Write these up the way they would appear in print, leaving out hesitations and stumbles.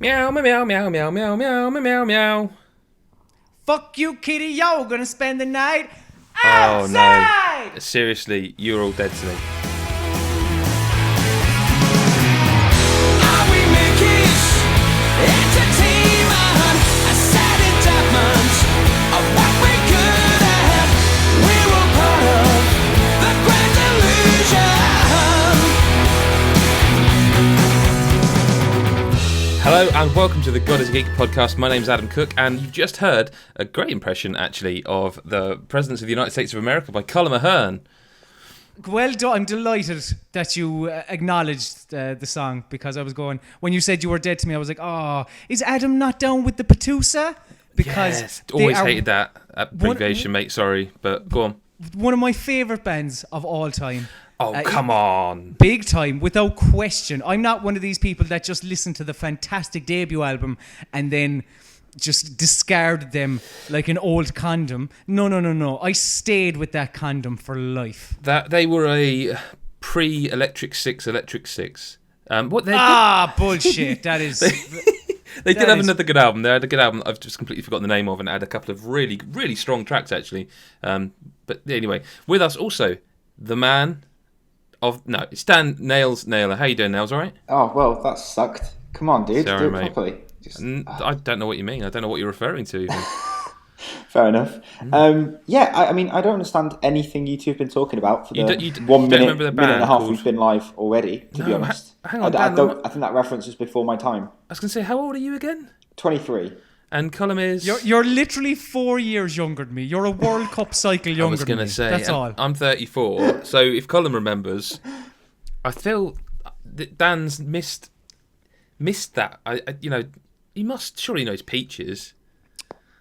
Meow, meow, meow, meow, meow, meow, meow, meow. Fuck you, kitty, yo, gonna spend the night Oh outside! no. Seriously, you're all dead to me. Are we making entertainment a sad indictment of what we could have? We're all part of the grand illusion. Hello and welcome to the God is a Geek podcast. My name's Adam Cook, and you've just heard a great impression, actually, of the Presidents of the United States of America by Colm Ahern. Well done. I'm delighted that you acknowledged the song, because I was going, when you said you were dead to me, I was like, oh, is Adam not down with the Patusa? Because Yes, always hated that abbreviation, mate. Sorry, but go on. one of my favourite bands of all time. Oh, come on. Big time, without question. I'm not one of these people that just listen to the fantastic debut album and then just discarded them like an old condom. No. I stayed with that condom for life. That they were a pre-Electric Six. Bullshit. That is... They did have another good album. They had a good album I've just completely forgotten the name of, and it had a couple of really, really strong tracks, actually. But anyway, with us also, the man of... No, it's Dan Nailer. How you doing, Nails? All right? Oh, well, that sucked. Come on, dude. Sorry, do it mate. properly. I don't know what you mean. I don't know what you're referring to. Even. Fair enough. I mean, I don't understand anything you two have been talking about for the you 1 minute, remember the band minute and a half called- we've been live already, to be No, honest. hang on, I Dan, I think that reference was before my time. I was going to say, how old are you again? 23. And Colm is... You're literally 4 years younger than me. You're a World Cup cycle younger I was than going me. to say, That's all. I'm 34, so if Colm remembers, I feel that Dan's missed that. He must surely knows Peaches.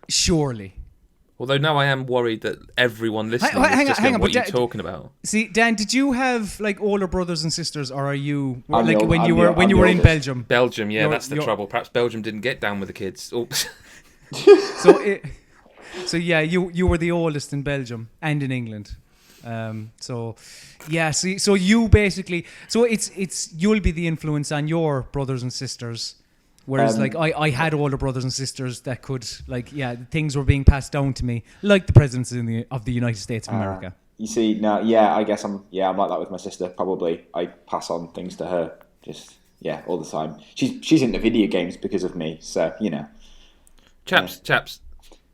Surely. Although now I am worried that everyone listening Hang is just on, going, but what are you talking about? See, Dan, did you have like older brothers and sisters, or are you I'm like the when old- you I'm were the- when I'm you the were in oldest. Belgium? Belgium, yeah, You're- that's the you're- trouble. Perhaps Belgium didn't get down with the kids. Oh. So yeah, you were the oldest in Belgium and in England. So you basically, so it's you'll be the influence on your brothers and sisters. Whereas, I had older brothers and sisters that could, things were being passed down to me, like the presidents of the United States of America. You see, now, yeah, I guess I'm like that with my sister, probably. I pass on things to her, all the time. She's into video games because of me, so, you know. Chaps,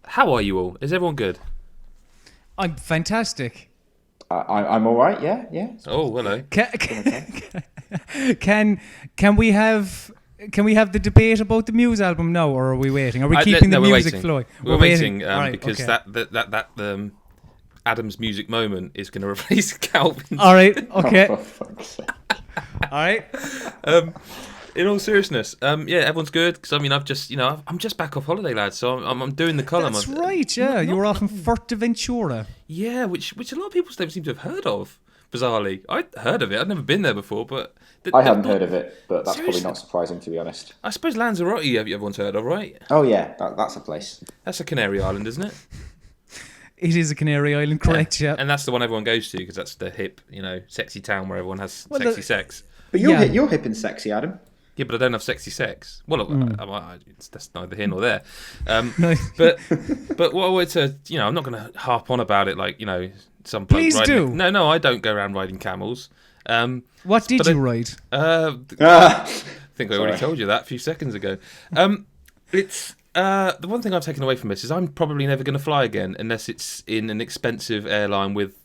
how are you all? Is everyone good? I'm fantastic. I'm all right, yeah. Oh, hello. Can we have the debate about the Muse album now, or are we waiting? Are we keeping the we're music waiting. flowing? We're waiting Right, because okay. that Adam's music moment is going to replace Calvin's. All right, okay, For fuck's sake. all right. In all seriousness, everyone's good because I'm just back off holiday, lads. So I'm doing the column. That's right. Yeah, you were off in Fuerteventura. Yeah, which a lot of people don't seem to have heard of. Bizarrely, I'd heard of it. I'd never been there before, but I hadn't heard of it, but that's Seriously? probably not surprising, to be honest. I suppose Lanzarote everyone's heard of, right? Oh, yeah, that's a place. That's a Canary Island, isn't it? It is a Canary Island, correct? Yeah. And that's the one everyone goes to because that's the hip, sexy town where everyone has sexy sex. But you're hip and sexy, Adam. Yeah, but I don't have sexy sex. Well, that's neither here nor there. No. But what I wanted to, I'm not going to harp on about it like, some bloke Please riding. do. No, I don't go around riding camels. What did you ride? I think I already Sorry. told you that a few seconds ago. It's the one thing I've taken away from this is I'm probably never going to fly again unless it's in an expensive airline with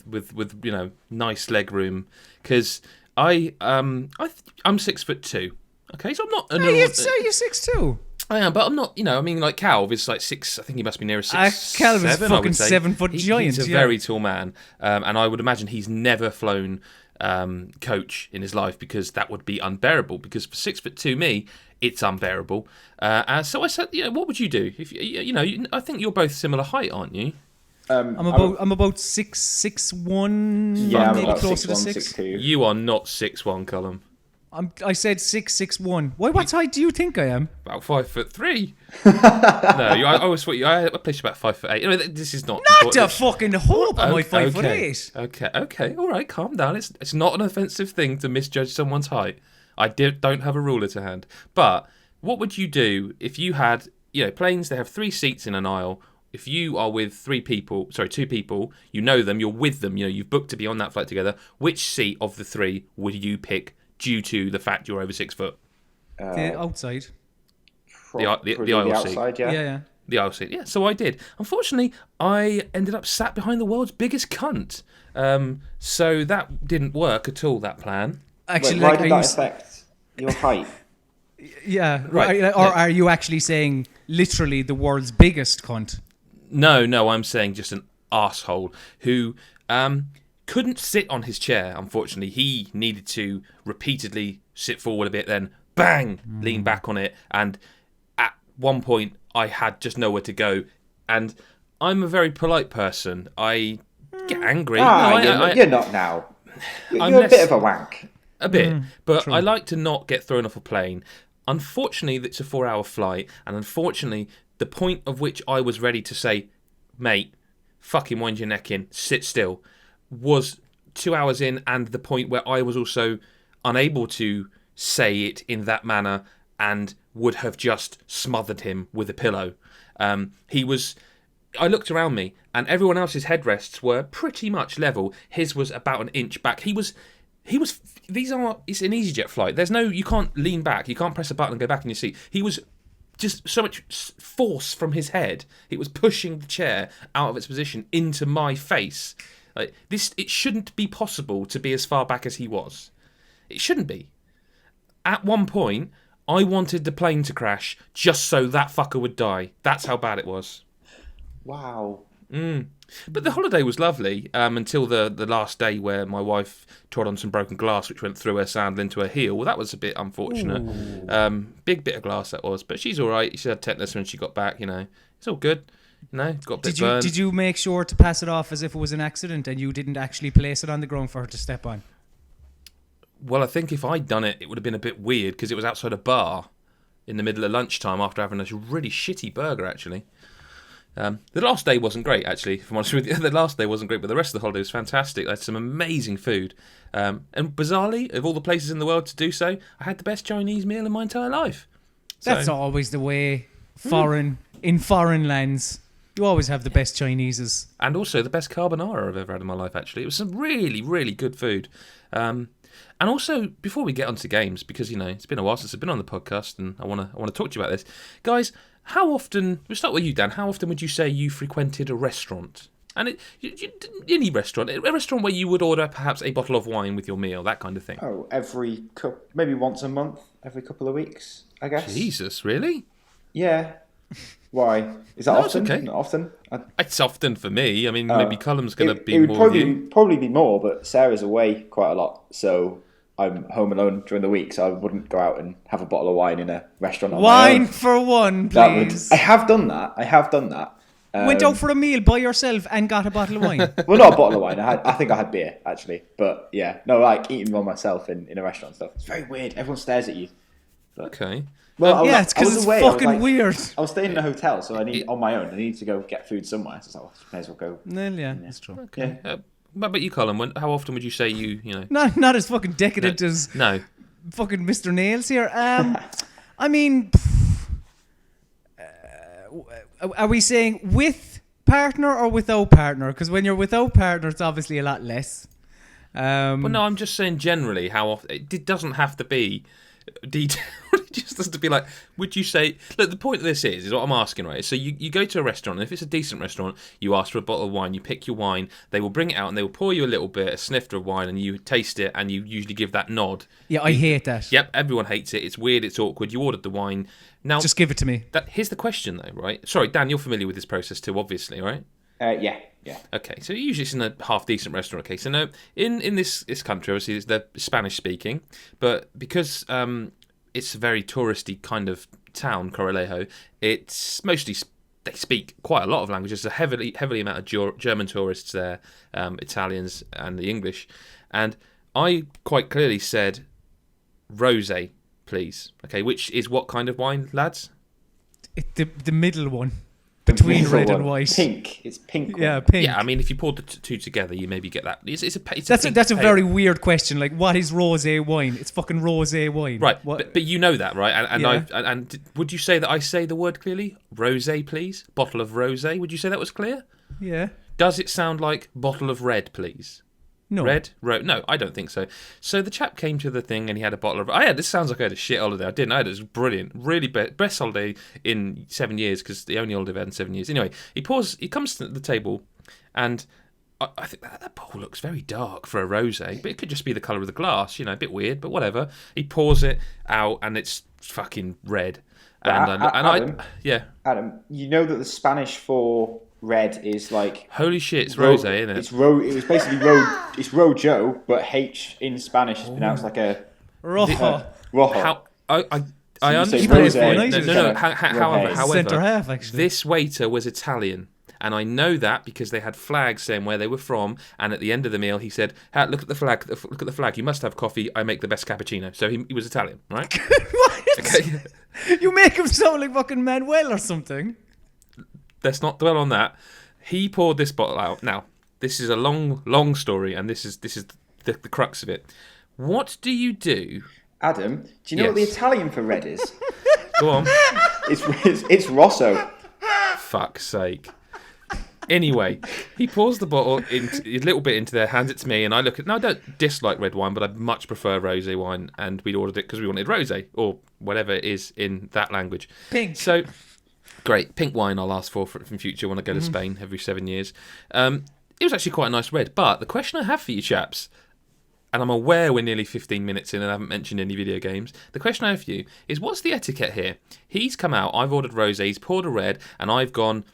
nice leg room, because I'm 6'2". Okay, so I'm not. Hey, you're 6'2". I am, but I'm not. Like Calv is like 6. I think he must be near a 6'7". Calv is I fucking would say. 7 foot giant. He's a very tall man, and I would imagine he's never flown coach in his life because that would be unbearable. Because for 6'2" me, it's unbearable. So I said, what would you do if I think you're both similar height, aren't you? I'm about 6'1". Yeah, I'm maybe about closer 6'1", to 6. 6'2". You are not 6'1", Colm. I said 6'1". What height do you think I am? About 5'3". No, I always thought I placed you about 5'8". This is not. Not a fucking hope am I 5'8". Okay, all right, calm down. It's not an offensive thing to misjudge someone's height. I don't have a ruler to hand, but what would you do if you had, planes, they have 3 seats in an aisle. If you are with 2 people, you know them, you're with them, you've booked to be on that flight together, which seat of the 3 would you pick due to the fact you're over 6 foot? The outside. The Probably aisle outside, seat. Yeah. The aisle seat, yeah. So I did. Unfortunately, I ended up sat behind the world's biggest cunt. So that didn't work at all, that plan. Actually, Why like, did are that you? affect your height? Yeah, Right. right. Or are you actually saying literally the world's biggest cunt? No, I'm saying just an arsehole who couldn't sit on his chair, unfortunately. He needed to repeatedly sit forward a bit, then bang, lean back on it. And at one point, I had just nowhere to go. And I'm a very polite person. I get angry. You're not now. You're I'm a less- bit of a wank. A bit, but true. I like to not get thrown off a plane. Unfortunately, it's a 4-hour flight, and unfortunately, the point of which I was ready to say, mate, fucking wind your neck in, sit still, was 2 hours in, and the point where I was also unable to say it in that manner and would have just smothered him with a pillow. I looked around me, and everyone else's headrests were pretty much level. His was about an inch back. It's an EasyJet flight. You can't lean back. You can't press a button and go back in your seat. He was just so much force from his head. It was pushing the chair out of its position into my face. Like this, it shouldn't be possible to be as far back as he was. It shouldn't be. At one point, I wanted the plane to crash just so that fucker would die. That's how bad it was. Wow. But the holiday was lovely until the last day where my wife trod on some broken glass which went through her sandal into her heel. Well, that was a bit unfortunate. Big bit of glass that was. But she's all right. She had tetanus when she got back, It's all good. Got a bit burned. Did you make sure to pass it off as if it was an accident and you didn't actually place it on the ground for her to step on? Well, I think if I'd done it, it would have been a bit weird because it was outside a bar in the middle of lunchtime after having a really shitty burger, actually. The last day wasn't great, actually, if I'm honest with you. The last day wasn't great, but the rest of the holiday was fantastic. I had some amazing food. And bizarrely, of all the places in the world to do so, I had the best Chinese meal in my entire life. That's always the way. In foreign lands, you always have the best Chineses. And also the best carbonara I've ever had in my life, actually. It was some really, really good food. And also, before we get onto games, because, it's been a while since I've been on the podcast, and I want to talk to you about this. Guys, how often, we'll start with you, Dan, how often would you say you frequented a restaurant? And any restaurant, a restaurant where you would order perhaps a bottle of wine with your meal, that kind of thing. Oh, maybe once a month, every couple of weeks, I guess. Jesus, really? Yeah. Why? Is that No, it's often? okay. Not often? It's often for me. I mean, maybe Colm's going to be it would more with you. probably be more, but Sarah's away quite a lot, so I'm home alone during the week, so I wouldn't go out and have a bottle of wine in a restaurant on my Wine own. for one, That would, please. I have done that. Went out for a meal by yourself and got a bottle of wine. Well, not a bottle of wine. I think I had beer, actually. But yeah, no, like eating by myself in a restaurant and stuff. It's very weird. Everyone stares at you. Okay. Well, Yeah, it's because it's fucking weird. I was staying in a hotel, so on my own. I needed to go get food somewhere. So I was like, may as well go. Well, yeah, that's true. Okay. What about you, Colm? How often would you say you Not as fucking decadent as No. fucking Mr. Nails here. I mean, are we saying with partner or without partner? Because when you're without partner, it's obviously a lot less. Well, no, I'm just saying generally how often. It doesn't have to be detailed. It just has to be like, would you say... Look, the point of this is what I'm asking, right? So you go to a restaurant, and if it's a decent restaurant, you ask for a bottle of wine, you pick your wine, they will bring it out, and they will pour you a little bit, a snifter of wine, and you taste it, and you usually give that nod. Yeah, I hate that. Yep, everyone hates it. It's weird, it's awkward. You ordered the wine. Now, Just give it to me. here's the question, though, right? Sorry, Dan, you're familiar with this process too, obviously, right? Yeah. Okay, so usually it's in a half-decent restaurant. Okay, so now, in this country, obviously, they're Spanish-speaking, but because... it's a very touristy kind of town, Corralejo. It's mostly they speak quite a lot of languages. There's a heavily amount of German tourists there, Italians and the English. And I quite clearly said, rosé, please. Okay, which is what kind of wine, lads? The middle one. between middle red one. and white. Pink. It's pink. Yeah, one. pink. Yeah, I mean, if you poured the two together, you maybe get that. It's a That's a pale. very weird question. Like, what is rosé wine? It's fucking rosé wine. Right, What? but you know that, right? And Yeah. would you say that I say the word clearly? Rosé, please. Bottle of rosé. Would you say that was clear? Yeah. Does it sound like bottle of red, please? No. Red? No, I don't think so. So the chap came to the thing and he had a bottle of... this sounds like I had a shit holiday. I didn't. It was brilliant. Really best holiday in 7 years, because the only holiday I've had in 7 years. Anyway, he comes to the table, and I think that bottle looks very dark for a rosé, but it could just be the colour of the glass, a bit weird, but whatever. He pours it out and it's fucking red. And Adam, you know that the Spanish for red is like... Holy shit, it's rosé, isn't it? It was basically it's rojo, but H in Spanish is pronounced like a... Rojo. rojo. How... I So you understand. say rosé, No. rosé. However, Centre half, actually. this waiter was Italian, and I know that because they had flags saying where they were from. And at the end of the meal, he said, "Look at the flag. Look at the flag. You must have coffee. I make the best cappuccino." So he was Italian, right? What? Okay. You make him sound like fucking Manuel or something. Let's not dwell on that. He poured this bottle out. Now, this is a long story, and this is the crux of it. What do you do? Adam, do you know what the Yes. Italian for red is? Go on. It's Rosso. Fuck's sake. Anyway, he pours the bottle a little bit into there, hands it to me, and I look at. Now, I don't dislike red wine, but I much prefer rosé wine, and we'd ordered it because we wanted rosé or whatever it is in that language. Pink. So, great pink wine. I'll ask for in future when I go to Spain every 7 years. It was actually quite a nice red. But the question I have for you chaps, and I'm aware we're nearly 15 minutes in and I haven't mentioned any video games. The question I have for you is, what's the etiquette here? He's come out, I've ordered rosé, he's poured a red, and I've gone,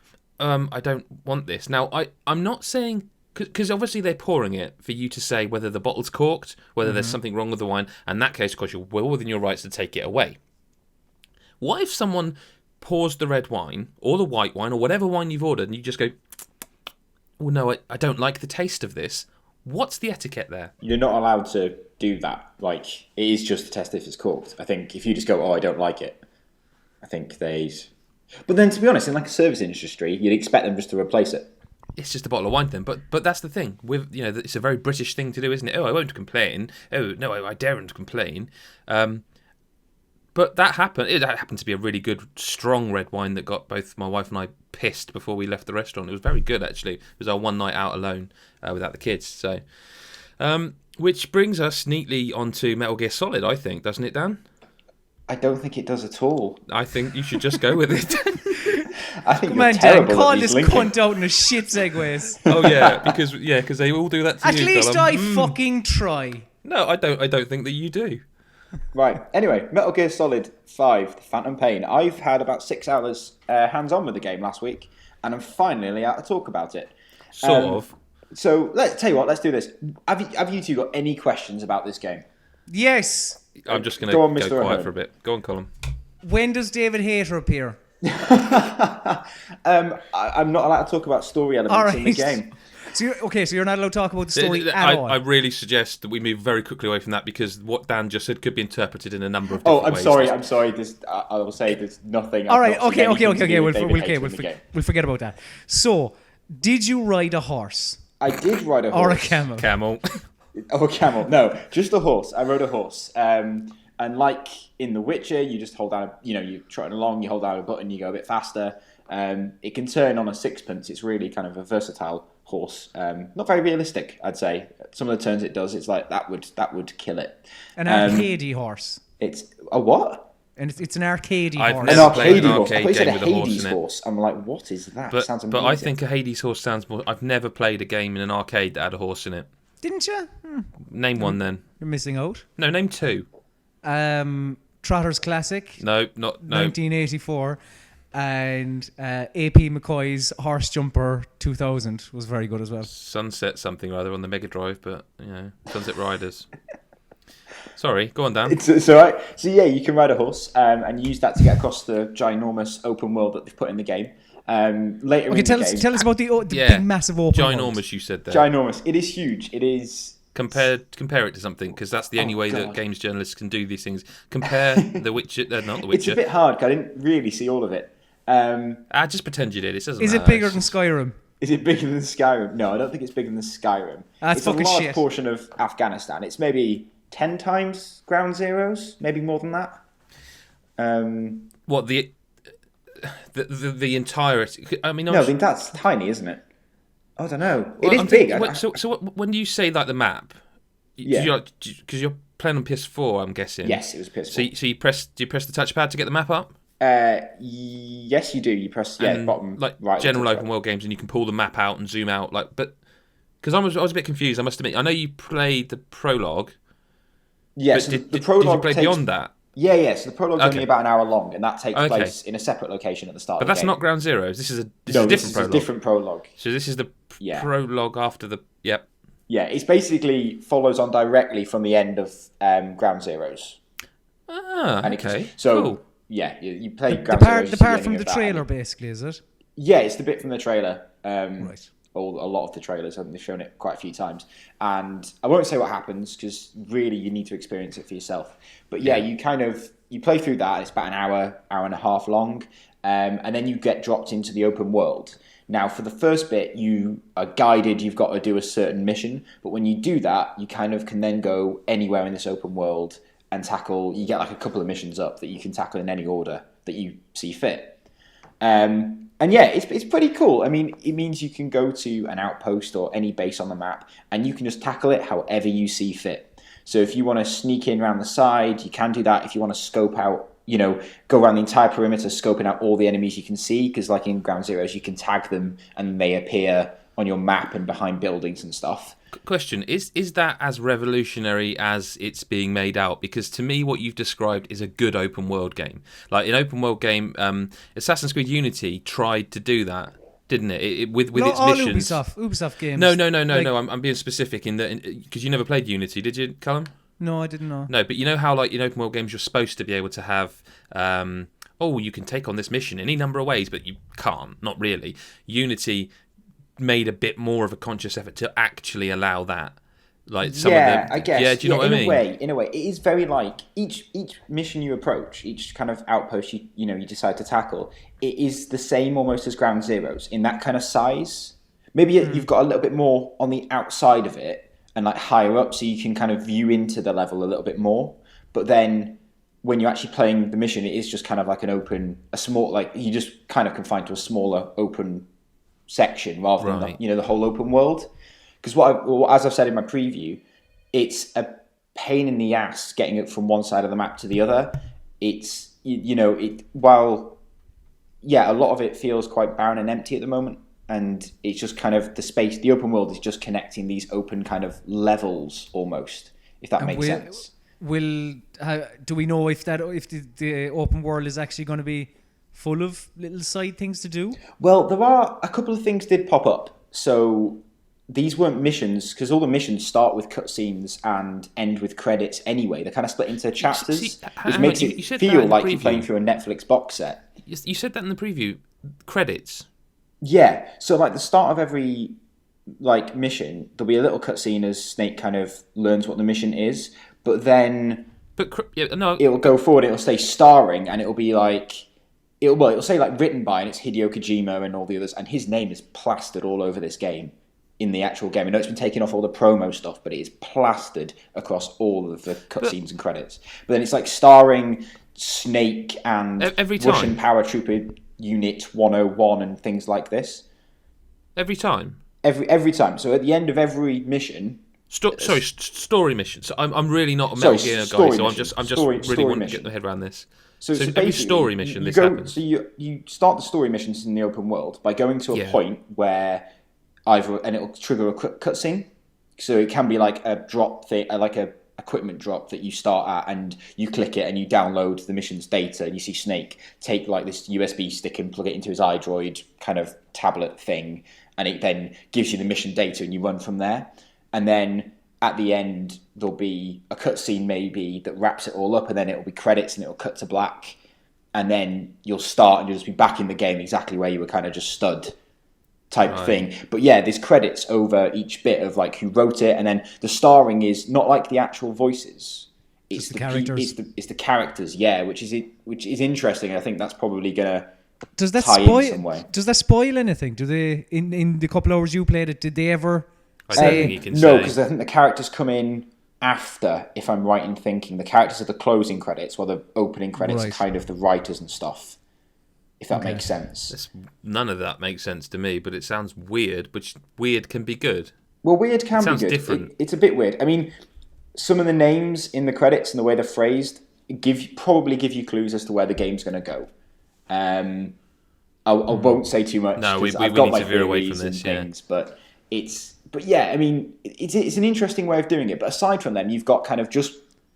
I don't want this. Now, I'm not saying... Because obviously they're pouring it for you to say whether the bottle's corked, whether there's something wrong with the wine. And in that case, of course, you're well within your rights to take it away. What if someone pours the red wine, or the white wine, or whatever wine you've ordered, and you just go, "Oh no, I don't like the taste of this." What's the etiquette there? You're not allowed to do that. Like, it is just to test if it's corked. I think if you just go, "Oh, I don't like it," I think they'd... But then, to be honest, in like a service industry, you'd expect them just to replace it. It's just a bottle of wine then, but that's the thing. With it's a very British thing to do, isn't it? Oh, I won't complain. Oh no, I daren't complain. But that happened. It happened to be a really good, strong red wine that got both my wife and I pissed before we left the restaurant. It was very good, actually. It was our one night out alone without the kids. So, which brings us neatly onto Metal Gear Solid, I think, doesn't it, Dan? I don't think it does at all. I think you should just go with it. I think Come you're on, Dan, terrible call at this these linking. cunt out in a shit segues. Oh yeah, because they all do that to At you. least Colm. I fucking try. No, I don't think that you do. Right. Anyway, Metal Gear Solid 5, The Phantom Pain. I've had about 6 hours hands-on with the game last week, and I'm finally out to talk about it. Sort of. So let's tell you what. Let's do this. Have you two got any questions about this game? Yes. I'm just going Go on, to Mr. go quiet O'Hearn. for a bit. Go on, Colm. When does David Hayter appear? I'm not allowed to talk about story elements in the game. So you're not allowed to talk about the story at all. I really suggest that we move very quickly away from that, because what Dan just said could be interpreted in a number of Oh, different I'm ways. sorry. I will say there's nothing. All I've right. not seen Okay. anything to do with David Hayter We'll in the game. forget about that. So, did you ride a horse I did ride a horse. or a camel? Camel. Oh, a camel. No, just a horse. I rode a horse. And like in The Witcher, you just hold down, you're trotting along, you hold down a button, you go a bit faster. It can turn on a sixpence. It's really kind of a versatile horse. Not very realistic, I'd say. Some of the turns it does, it's like that would kill it. An arcadey horse. It's a what? And it's an arcadey I've horse. never An played an arcadey horse. I arcade thought you said game a with a horse Hades in it. horse. I'm like, what is that? But, Sounds but amazing. I think a Hades horse sounds more... I've never played a game in an arcade that had a horse in it. Didn't you? Name one then. You're missing out. No, name two. Trotter's Classic, No. 1984, and AP McCoy's Horse Jumper 2000 was very good as well. Sunset something or other on the Mega Drive, but, Sunset Riders. Sorry, go on, Dan. It's all right. So yeah, you can ride a horse and use that to get across the ginormous open world that they've put in the game. Later Okay, in tell the us game, tell us about the Yeah. big massive open world. Ginormous, you said there. ginormous. It is huge. It is. Compare it to something, because that's the only way that God. games journalists can do these things. Compare The Witcher, not The Witcher. It's a bit hard 'cause I didn't really see all of it. Just pretend you did. It doesn't Is matter. it bigger than Skyrim? Is it bigger than Skyrim? No, I don't think it's bigger than Skyrim. That's it's a fucking large shit. portion of Afghanistan. It's maybe 10 times Ground Zeroes, maybe more than that. What the entirety? I mean, No, I think that's tiny, isn't it? I don't know. well, It is big. When you say like the map, Yeah. because you're playing on PS4, I'm guessing. Yes, it was PS4. So you press? Do you press the touchpad to get the map up? Yes, you do. You press And, bottom like right. general open world games, and you can pull the map out and zoom out. But because I was a bit confused, I must admit. I know you played the prologue. Yes, but the prologue did you play beyond that? Yeah. So the prologue's Okay. only about an hour long, and that takes Okay. place in a separate location at the start. But of the that's game. not Ground Zeroes. This is a This different is prologue. a different prologue. So this is the Yeah. prologue after the. Yep. Yeah, it's basically follows on directly from the end of Ground Zeroes. Ah, And okay. so Cool. yeah, you play The Ground part, Zeroes. the part you from see the of that, trailer, and basically, is it? yeah, it's the bit from the trailer. Right. A lot of the trailers, and they've shown it quite a few times. And I won't say what happens because really you need to experience it for yourself. But yeah, you play through that. It's about an hour and a half long, and then you get dropped into the open world. Now, for the first bit, you are guided. You've got to do a certain mission, but when you do that, you kind of can then go anywhere in this open world and tackle. You get like a couple of missions up that you can tackle in any order that you see fit. And yeah, it's pretty cool. I mean, it means you can go to an outpost or any base on the map, and you can just tackle it however you see fit. So if you want to sneak in around the side, you can do that. If you want to scope out, go around the entire perimeter, scoping out all the enemies you can see, because like in Ground Zeroes, you can tag them and they appear on your map and behind buildings and stuff. Question, is that as revolutionary as it's being made out? Because to me, what you've described is a good open world game. Like an open world game, Assassin's Creed Unity tried to do that, didn't it? With Not its all missions. Ubisoft games. No. Like- I'm being specific in that because you never played Unity, did you, Callum? No, I didn't know. No, but you know how like in open world games you're supposed to be able to have. You can take on this mission any number of ways, but you can't. Not really. Unity made a bit more of a conscious effort to actually allow that. Like some of the, I guess. Yeah, do you know what I mean? In a way, it is very like each mission you approach, each kind of outpost you decide to tackle, it is the same almost as Ground Zeroes in that kind of size. Maybe you've got a little bit more on the outside of it and like higher up, so you can kind of view into the level a little bit more. But then when you're actually playing the mission, it is just kind of like a small, like you just kind of confined to a smaller open section rather than the whole open world. Because as I've said in my preview, it's a pain in the ass getting it from one side of the map to the other. It's while a lot of it feels quite barren and empty at the moment, and it's just kind of the open world is just connecting these open kind of levels almost, if that makes sense. Do we know if the open world is actually going to be full of little side things to do? Well, there are a couple of things did pop up. So these weren't missions, because all the missions start with cutscenes and end with credits anyway. They're kind of split into chapters, which makes it feel like you're playing through a Netflix box set. You said that in the preview. Credits. Yeah. So like the start of every mission, there'll be a little cutscene as Snake kind of learns what the mission is, but then it'll go forward. It'll say starring, and it'll be like. It'll say like written by, and it's Hideo Kojima and all the others, and his name is plastered all over this game in the actual game. I know it's been taken off all the promo stuff, but it is plastered across all of the cutscenes and credits. But then it's like starring Snake and Russian Paratrooper Unit 101 and things like this. Every time? Every time. So at the end of every mission... story mission. So I'm really not a Metal Gear guy, so I'm just really wanting to get my head around this. So every story mission, this happens. So you start the story missions in the open world by going to a point where and it'll trigger a cutscene. So it can be like a drop thing, like a equipment drop that you start at, and you click it and you download the mission's data, and you see Snake take like this USB stick and plug it into his iDroid kind of tablet thing, and it then gives you the mission data, and you run from there. And then at the end, there'll be a cutscene maybe that wraps it all up, and then it'll be credits and it'll cut to black. And then you'll start and you'll just be back in the game exactly where you were kind of just stood type of thing. But yeah, there's credits over each bit of like who wrote it. And then the starring is not like the actual voices. It's the characters. It's the characters, yeah, which is interesting. I think that's probably going to Does that tie in some way. Does that spoil anything? Do they in the couple hours you played it? Did they ever I don't think say you can No, say. because I think the characters come in after, if I'm right in thinking. The characters are the closing credits, while the opening credits Right. are kind of the writers and stuff, if that Okay. makes sense. None of that makes sense to me, but it sounds weird, but weird can be good. Well, weird can be sounds good. different. It's a bit weird. I mean, some of the names in the credits and the way they're phrased probably give you clues as to where the game's going to go. I won't say too much. No, we 'cause I've need got to my veer away from theories this, and yeah. things, but yeah, I mean, it's an interesting way of doing it. But aside from them, you've got kind of just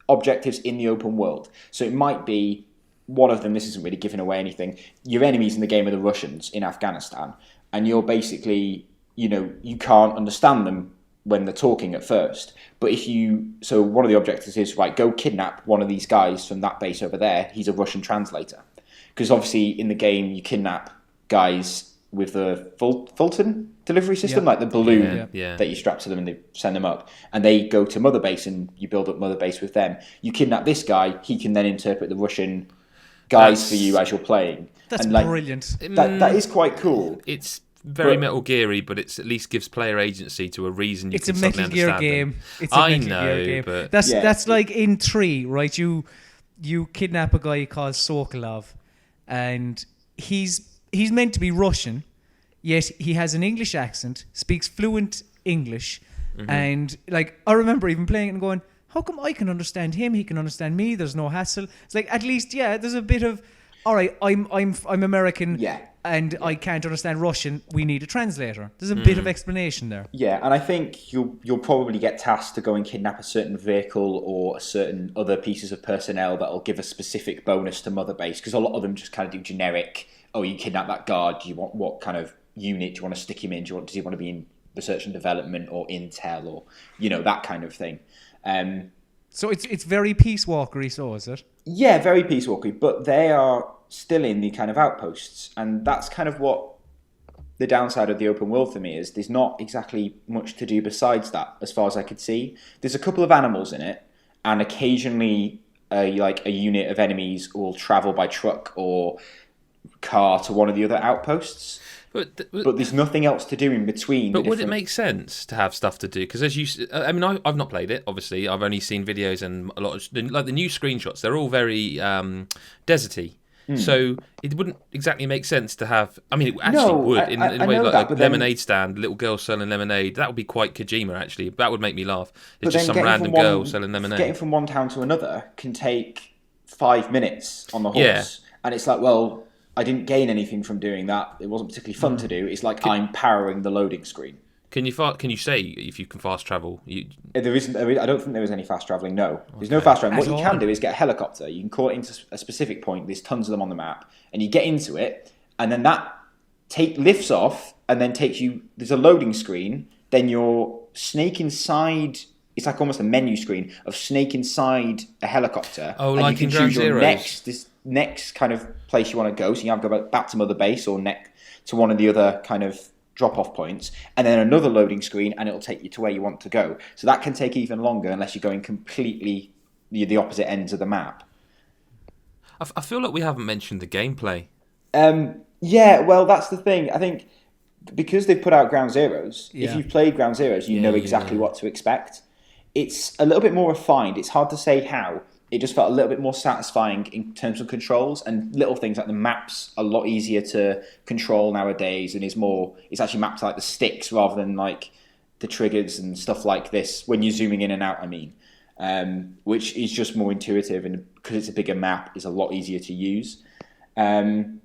objectives in the open world. So it might be one of them. This isn't really giving away anything. Your enemies in the game are the Russians in Afghanistan, and you're basically, you can't understand them when they're talking at first. But so one of the objectives is, right, go kidnap one of these guys from that base over there. He's a Russian translator. Because obviously in the game you kidnap guys with the Fulton delivery system, like the balloon Yeah. that you strap to them and they send them up. And they go to Mother Base and you build up Mother Base with them. You kidnap this guy, he can then interpret the Russian guys for you as you're playing. that's And, like, brilliant? That is quite cool. It's very But- Metal Geary, but it at least gives player agency to a reason you It's a can Metal suddenly Gear understand game. them. It's a I Metal know, Gear game. but That's like in 3, right? You kidnap a guy called Sokolov, and he's meant to be Russian, yet he has an English accent, speaks fluent English, and like I remember even playing it and going, how come I can understand him? He can understand me. There's no hassle. It's like at least there's a bit of, all right, I'm American. Yeah. And I can't understand Russian. We need a translator. There's a bit of explanation there. Yeah, and I think you'll probably get tasked to go and kidnap a certain vehicle or a certain other pieces of personnel that'll give a specific bonus to Mother Base, because a lot of them just kind of do generic, oh, you kidnap that guard, do you want what kind of unit do you want to stick him in? Does he want to be in research and development or intel or, that kind of thing. So it's very Peace Walkery, so is it? Yeah, very Peace Walkery, but they are still in the kind of outposts, and that's kind of what the downside of the open world for me is. There's not exactly much to do besides that, as far as I could see. There's a couple of animals in it, and occasionally a unit of enemies will travel by truck or car to one of the other outposts. But there's nothing else to do in between. But would it make sense to have stuff to do? Because as I've not played it. Obviously, I've only seen videos and a lot of the new screenshots. They're all very deserty. So it wouldn't exactly make sense to have. I mean, it actually would in a way, know like that, a lemonade stand, little girl selling lemonade. That would be quite Kojima. Actually, that would make me laugh. It's just some random girl selling lemonade. Getting from one town to another can take 5 minutes on the horse, and it's like, well, I didn't gain anything from doing that. It wasn't particularly fun to do. It's like I'm powering the loading screen. Can you say if you can fast travel? There isn't. I don't think there is any fast travelling. No, there's no fast travelling. What you can do is get a helicopter. You can call it into a specific point. There's tons of them on the map, and you get into it, and then that lifts off, and then takes you. There's a loading screen. Then you're snake inside. It's like almost a menu screen of snake inside a helicopter. Oh, and like you in can Ground choose your Zeroes. next kind of place you want to go. So you have to go back to Mother Base or to one of the other kind of drop-off points, and then another loading screen, and it'll take you to where you want to go. So that can take even longer unless you're going completely the opposite ends of the map. I feel like we haven't mentioned the gameplay. Yeah, well, that's the thing. I think because they've put out Ground Zeroes, Yeah. if you've played Ground Zeroes, you know exactly what to expect. It's a little bit more refined. It's hard to say how. It just felt a little bit more satisfying in terms of controls and little things like the maps are a lot easier to control nowadays and it's actually mapped like the sticks rather than like the triggers and stuff like this when you're zooming in and out, which is just more intuitive and because it's a bigger map is a lot easier to use. And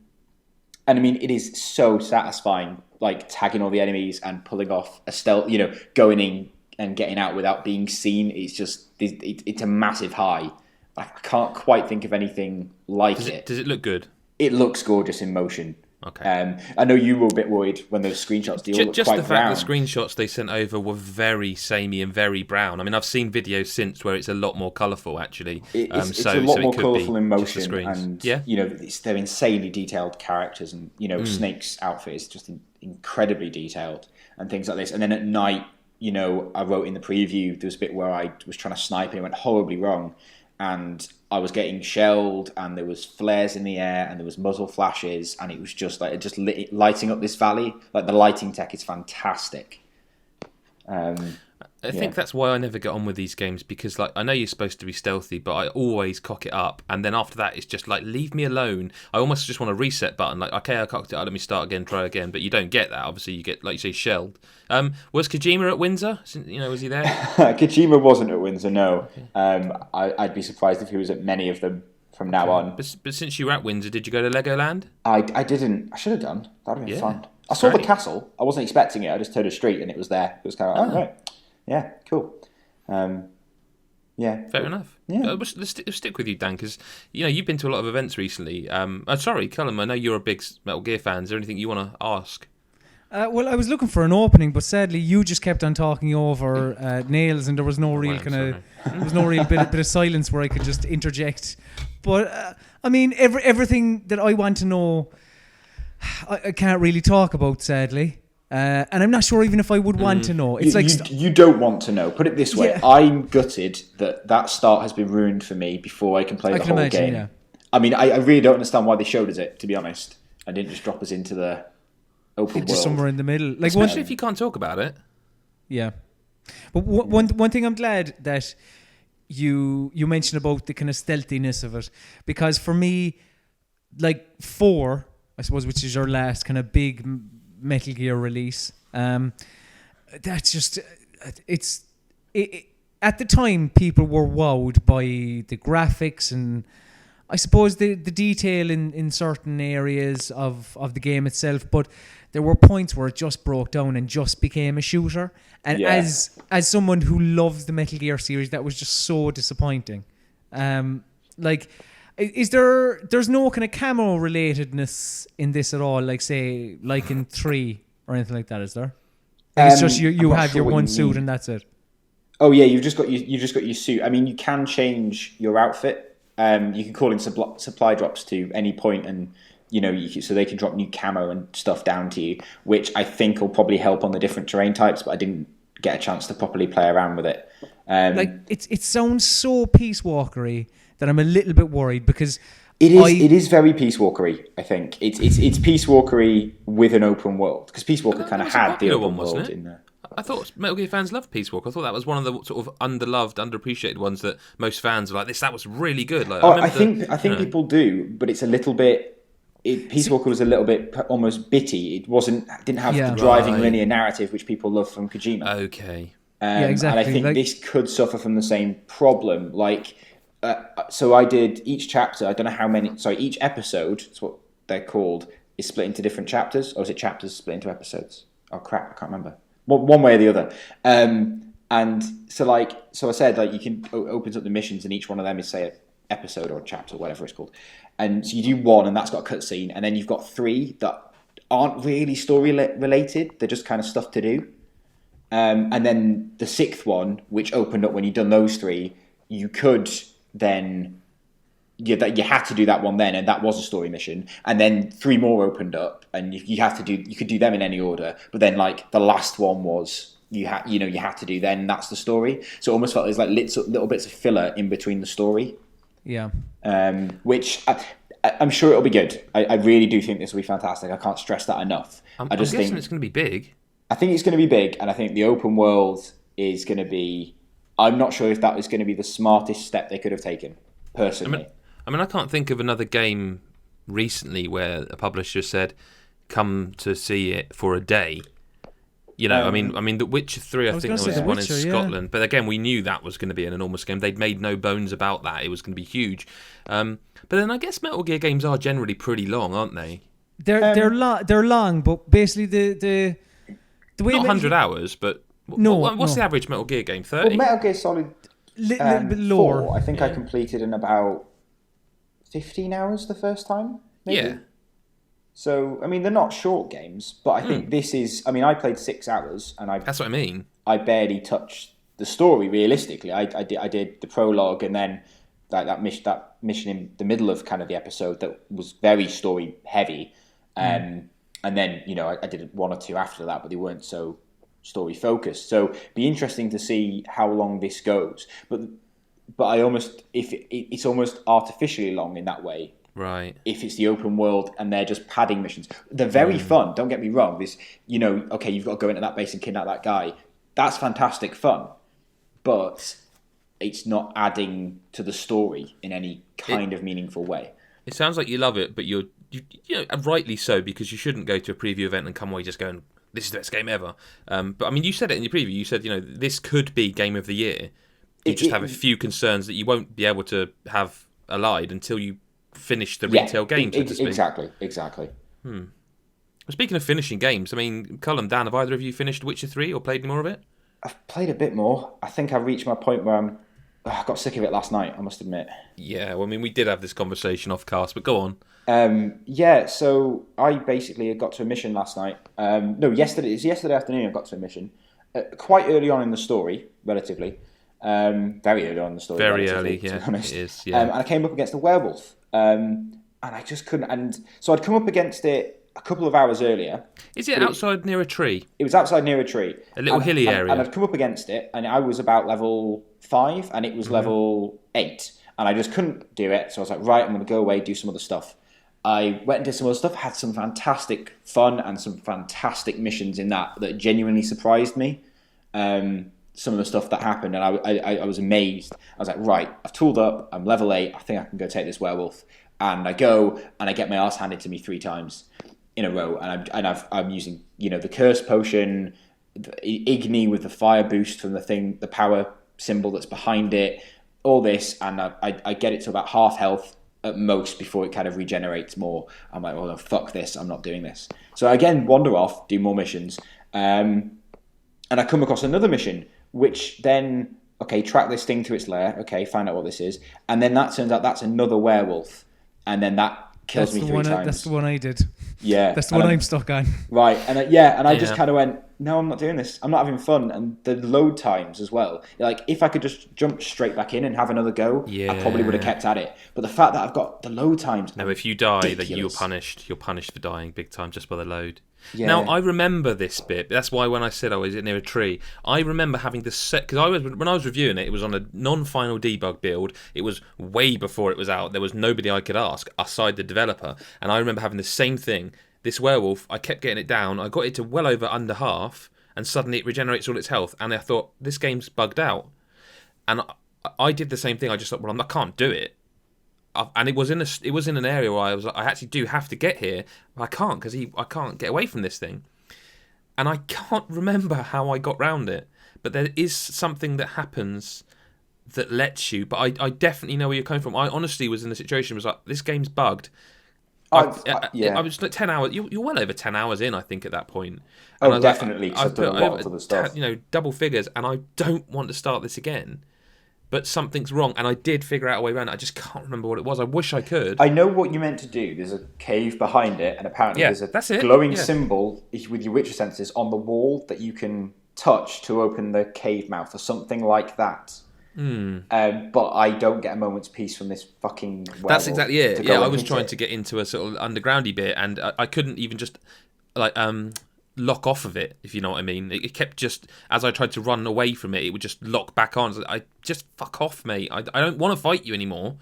I mean, it is so satisfying, like tagging all the enemies and pulling off a stealth, going in and getting out without being seen. It's just, it's a massive high. I can't quite think of anything like it. Does it look good? It looks gorgeous in motion. Okay. I know you were a bit worried when those screenshots do look Just quite the fact brown. the screenshots they sent over were very samey and very brown. I mean, I've seen videos since where it's a lot more colourful, actually. It's a lot more colourful in motion, and yeah, they're insanely detailed characters, and Snake's outfit is just incredibly detailed and things like this. And then at night, I wrote in the preview there was a bit where I was trying to snipe and it went horribly wrong. and I was getting shelled, and there was flares in the air, and there was muzzle flashes, and it was just like lighting up this valley. Like the lighting tech is fantastic. I think that's why I never get on with these games, because like I know you're supposed to be stealthy, but I always cock it up, and then after that it's just like, leave me alone. I almost just want a reset button, like, okay, I cocked it up, let me start again, try again. But you don't get that. Obviously you get, like you say, shelled. Was Kojima at Windsor? Was he there? Kojima wasn't at Windsor, no. I'd be surprised if he was at many of them from now on. But since you were at Windsor, did you go to Legoland? I didn't. I should have done. That'd have been fun. I That's saw the great. castle. I wasn't expecting it. I just turned a street and it was there. It was kind of like, oh, right. Yeah, cool. Yeah. Fair enough. Yeah. Let's stick with you, Dan, because you've been to a lot of events recently. Sorry, Colm, I know you're a big Metal Gear fan. Is there anything you want to ask? Well, I was looking for an opening, but sadly you just kept on talking over Nails, and there was no real there was no real bit of silence where I could just interject. But I mean, everything that I want to know, I can't really talk about, sadly. And I'm not sure even if I would want to know. It's you don't want to know. Put it this way: I'm gutted that start has been ruined for me before I can play the whole game. Yeah. I mean, I really don't understand why they showed us it. To be honest, I didn't just drop us into the open world. Just somewhere in the middle, like especially if you can't talk about it. Yeah, but one thing I'm glad that you mentioned about the kind of stealthiness of it, because for me, like 4, I suppose, which is your last kind of big Metal Gear release, that's just at the time people were wowed by the graphics and I suppose the detail in certain areas of the game itself, but there were points where it just broke down and just became a shooter. And as someone who loves the Metal Gear series, that was just so disappointing. There's no kind of camo relatedness in this at all, like in 3 or anything like that, is there? It's just you have your one suit and that's it. Oh yeah, you've just got your suit. I mean, you can change your outfit. You can call in supply drops to any point, and so they can drop new camo and stuff down to you, which I think will probably help on the different terrain types. But I didn't get a chance to properly play around with it. It sounds so Peace Walkery that I'm a little bit worried, because it is very Peace Walkery. I think it's Peace Walkery with an open world, because Peace Walker kind of had the open world in there. I thought Metal Gear fans loved Peace Walker. I thought that was one of the sort of underloved, underappreciated ones that most fans were like, "This, that was really good." Like, I think people do, but it's a little bit. Peace Walker was a little bit almost bitty. Didn't have the driving linear narrative which people love from Kojima. Okay. Exactly. And I think this could suffer from the same problem. So I did each chapter. I don't know how many. Sorry, each episode. That's what they're called. Is split into different chapters, or is it chapters split into episodes? Oh crap! I can't remember. One way or the other. And so I said, you can opens up the missions, and each one of them is, say, an episode or a chapter, whatever it's called. And so you do one, and that's got a cutscene, and then you've got 3 that aren't really story related. They're just kind of stuff to do. And then the 6th one, which opened up when you'd done those 3, you could then... you had to do that one then, and that was a story mission. And then 3 more opened up, and you could do them in any order. But then, the last one was you had to do then. That's the story. So it almost felt there's little bits of filler in between the story. Yeah. Which I'm sure it'll be good. I really do think this will be fantastic. I can't stress that enough. I'm guessing it's going to be big. I think it's going to be big, and I think the open world is going to be. I'm not sure if that is going to be the smartest step they could have taken, personally. I mean, I can't think of another game recently where a publisher said, "Come to see it for a day." I mean, The Witcher 3, I think there was one in Scotland, but again, we knew that was going to be an enormous game. They'd made no bones about that; it was going to be huge. But then I guess Metal Gear games are generally pretty long, aren't they? They're long, but basically the way not 100 hours, but what's the average Metal Gear game? 30. Well, Metal Gear Solid little bit lower. 4, I think I completed in about 15 hours the first time, maybe. Yeah. So, I mean, they're not short games, but I think this is... I mean, I played 6 hours, and That's what I mean. I barely touched the story, realistically. I did the prologue, and then that mission in the middle of kind of the episode that was very story-heavy. And then, I did 1 or 2 after that, but they weren't so story-focused. So, it'd be interesting to see how long this goes. But but I almost it's almost artificially long in that way. Right. If it's the open world and they're just padding missions, they're very fun. Don't get me wrong. This, okay, you've got to go into that base and kidnap that guy. That's fantastic fun, but it's not adding to the story in any kind of meaningful way. It sounds like you love it, but you rightly so, because you shouldn't go to a preview event and come away just going, "This is the best game ever." But I mean, you said it in your preview. You said, this could be game of the year. You just have a few concerns that you won't be able to have allied until you finish the retail game, so to speak. Exactly. Well, speaking of finishing games, I mean, Colm, Dan, have either of you finished Witcher 3 or played any more of it? I've played a bit more. I think I've reached my point where I got sick of it last night, I must admit. Yeah, well, I mean, we did have this conversation off cast, but go on. So I basically got to a mission last night. Yesterday afternoon I got to a mission. Quite early on in the story, relatively. Very early on in the story. Very early, to yeah. be honest. It is, yeah. And I came up against a werewolf. And I just couldn't. And so I'd come up against it a couple of hours earlier. Is it outside near a tree? It was outside near a tree. A little hilly area. And I'd come up against it, and I was about level 5, and it was level 8. And I just couldn't do it. So I was like, right, I'm going to go away, do some other stuff. I went and did some other stuff, had some fantastic fun and some fantastic missions in that genuinely surprised me. Some of the stuff that happened, and I was amazed. I was like, right, I've tooled up, I'm level 8, I think I can go take this werewolf. And I go, and I get my ass handed to me 3 times in a row, and I'm using, the curse potion, the Igni with the fire boost from the power symbol that's behind it, all this, and I get it to about half health at most before it kind of regenerates more. I'm like, well, no, fuck this, I'm not doing this. So I again wander off, do more missions, and I come across another mission, which then, track this thing to its lair, find out what this is, and then that turns out that's another werewolf, and then that kills me 3 times. That's the one I did. Yeah. That's the one I'm stuck on. Right, and I just kind of went, no, I'm not doing this. I'm not having fun. And the load times as well. Like, if I could just jump straight back in and have another go, I probably would have kept at it. But the fact that I've got the load times... No, if you die, ridiculous. that you're punished for dying big time just by the load. Yeah. Now, I remember this bit. That's why when I said I was near a tree, I remember having this set... Because when I was reviewing it, it was on a non-final debug build. It was way before it was out. There was nobody I could ask aside the developer. And I remember having the same thing. This werewolf, I kept getting it down. I got it to well over under half, and suddenly it regenerates all its health. And I thought, this game's bugged out. And I did the same thing. I just thought, well, I can't do it. And it was in an area where I was like, I actually do have to get here. I can't, because I can't get away from this thing. And I can't remember how I got round it. But there is something that happens that lets you. But I definitely know where you're coming from. I honestly was in the situation, was like, this game's bugged. I was like 10 hours. You're well over 10 hours in, I think, at that point. And oh, definitely. I've put a lot of the stuff. Double figures, and I don't want to start this again. But something's wrong, and I did figure out a way around it. I just can't remember what it was. I wish I could. I know what you meant to do. There's a cave behind it, and apparently there's a glowing symbol with your Witcher senses on the wall that you can touch to open the cave mouth, or something like that. But I don't get a moment's peace from this fucking werewolf. That's exactly it. Yeah, I was trying to get into a sort of undergroundy bit, and I couldn't even just lock off of it, if you know what I mean. It kept just, as I tried to run away from it, it would just lock back on. I just fuck off, mate. I don't want to fight you anymore.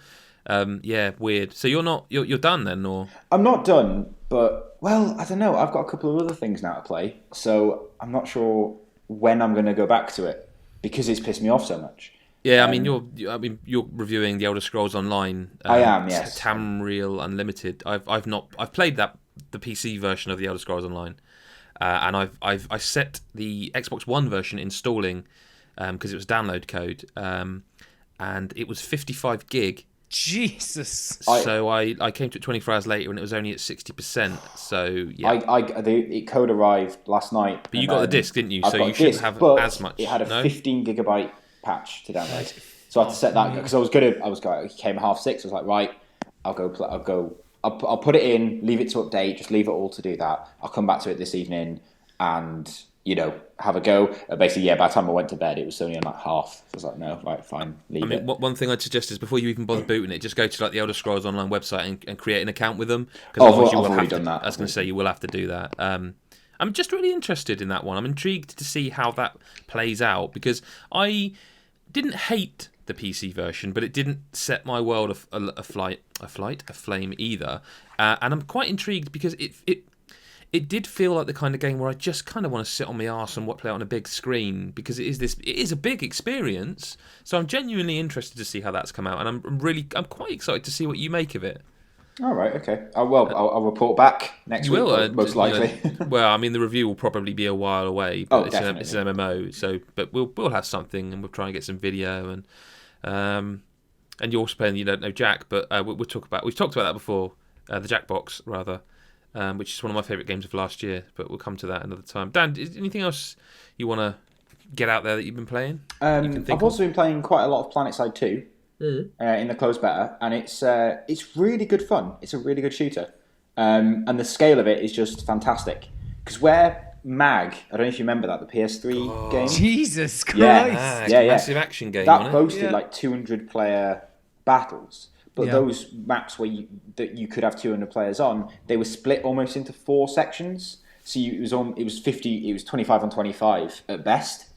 Weird. So you're done then, or? I'm not done, but I don't know. I've got a couple of other things now to play, so I'm not sure when I'm going to go back to it because it's pissed me off so much. Yeah, you're reviewing the Elder Scrolls Online. I am, yes. Tamriel Unlimited. I've played the PC version of the Elder Scrolls Online, and I set the Xbox One version installing because it was download code, and it was 55 gig. Jesus. So I came to it 24 hours later, and it was only at 60%. So yeah, the code arrived last night. But you got the disc, didn't you? So you shouldn't have as much. It had a 15 gigabyte patch to download, so I had to set that because it came at 6:30. I was like, right, I'll put it in, leave it to update, just leave it all to do that. I'll come back to it this evening and have a go. Basically, by the time I went to bed, it was only on like half. So I was like, no, right, fine, leave it. One thing I'd suggest is before you even bother booting it, just go to like the Elder Scrolls Online website and create an account with them. I've already done that. I was going to say you will have to do that. I'm just really interested in that one. I'm intrigued to see how that plays out because I didn't hate the PC version, but it didn't set my world aflame either. And I'm quite intrigued because it did feel like the kind of game where I just kind of want to sit on my arse and play it on a big screen, because it is a big experience. So I'm genuinely interested to see how that's come out, and I'm quite excited to see what you make of it. All right, okay. I'll report back next week, most likely. Well, I mean, the review will probably be a while away, but definitely. It's an MMO. So, but we'll have something, and we'll try and get some video, and you're also playing You Don't Know Jack, but we've talked about that before, the Jackbox rather, which is one of my favourite games of last year. But we'll come to that another time. Dan, is anything else you want to get out there that you've been playing? I've also been playing quite a lot of PlanetSide 2. In the closed beta, and it's really good fun. It's a really good shooter, and the scale of it is just fantastic. Because where Mag, I don't know if you remember that, the PS3 game. Jesus Christ! Yeah, massive action game. That boasted like 200 player battles, but those maps that you could have 200 players on, they were split almost into 4 sections. So it was 25 on 25 at best.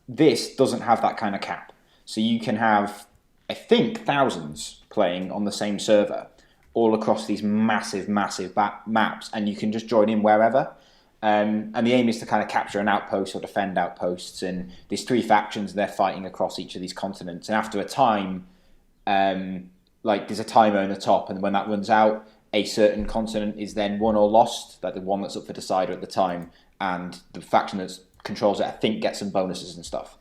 This doesn't have that kind of cap, so you can have, I think, thousands playing on the same server all across these massive maps, and you can just join in wherever. And the aim is to kind of capture an outpost or defend outposts, and there's 3 factions, they're fighting across each of these continents, and after a time, there's a timer in the top, and when that runs out, a certain continent is then won or lost, like the one that's up for decider at the time, and the faction that controls it, I think, gets some bonuses and stuff.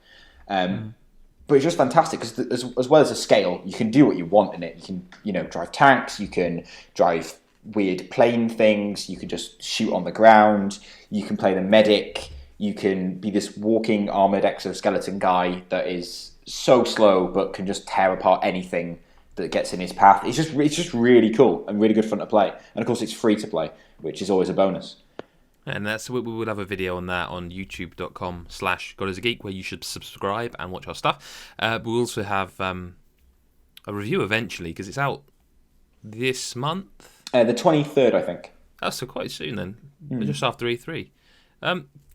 But it's just fantastic because as well as the scale, you can do what you want in it. You can, drive tanks, you can drive weird plane things, you can just shoot on the ground, you can play the medic, you can be this walking armoured exoskeleton guy that is so slow but can just tear apart anything that gets in his path. It's just really cool and really good fun to play. And of course it's free to play, which is always a bonus. And we will have a video on that on youtube.com/GodIsAGeek, where you should subscribe and watch our stuff. We'll also have a review eventually, because it's out this month. The 23rd, I think. Oh, so quite soon then, just after E3.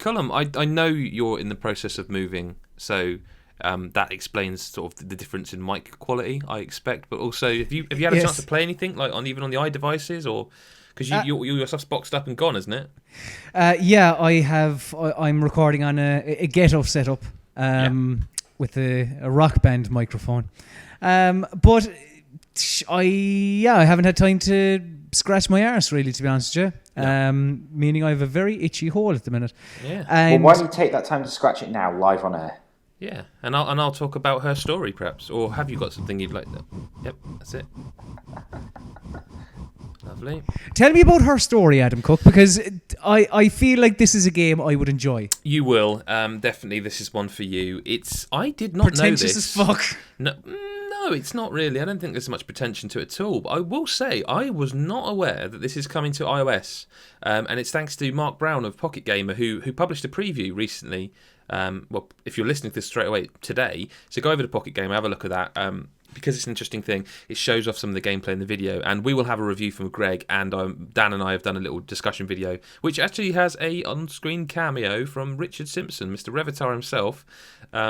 Colm, I know you're in the process of moving, so that explains sort of the difference in mic quality, I expect. But also, have you had a chance to play anything, like even on the iDevices, or... Because your stuff's boxed up and gone, isn't it? Yeah, I have. I'm recording on a ghetto setup with a rock band microphone. But I haven't had time to scratch my arse, really, to be honest with you. Meaning I have a very itchy hole at the minute. Yeah. Well, why don't you take that time to scratch it now, live on air? Yeah, and I'll talk about her story, perhaps. Or have you got something you'd like to... Yep, that's it. Lovely. Tell me about her story, Adam Cook, because I feel like this is a game I would enjoy. You will. Definitely, this is one for you. I did not know this. Pretentious as fuck. No, it's not really. I don't think there's much pretension to it at all. But I will say, I was not aware that this is coming to iOS. And it's thanks to Mark Brown of Pocket Gamer, who published a preview recently. Well, if you're listening to this straight away today, so go over to Pocket Gamer, have a look at that. Because it's an interesting thing, it shows off some of the gameplay in the video, and we will have a review from Greg, and Dan and I have done a little discussion video, which actually has a on-screen cameo from Richard Simpson, Mr. Revitar himself,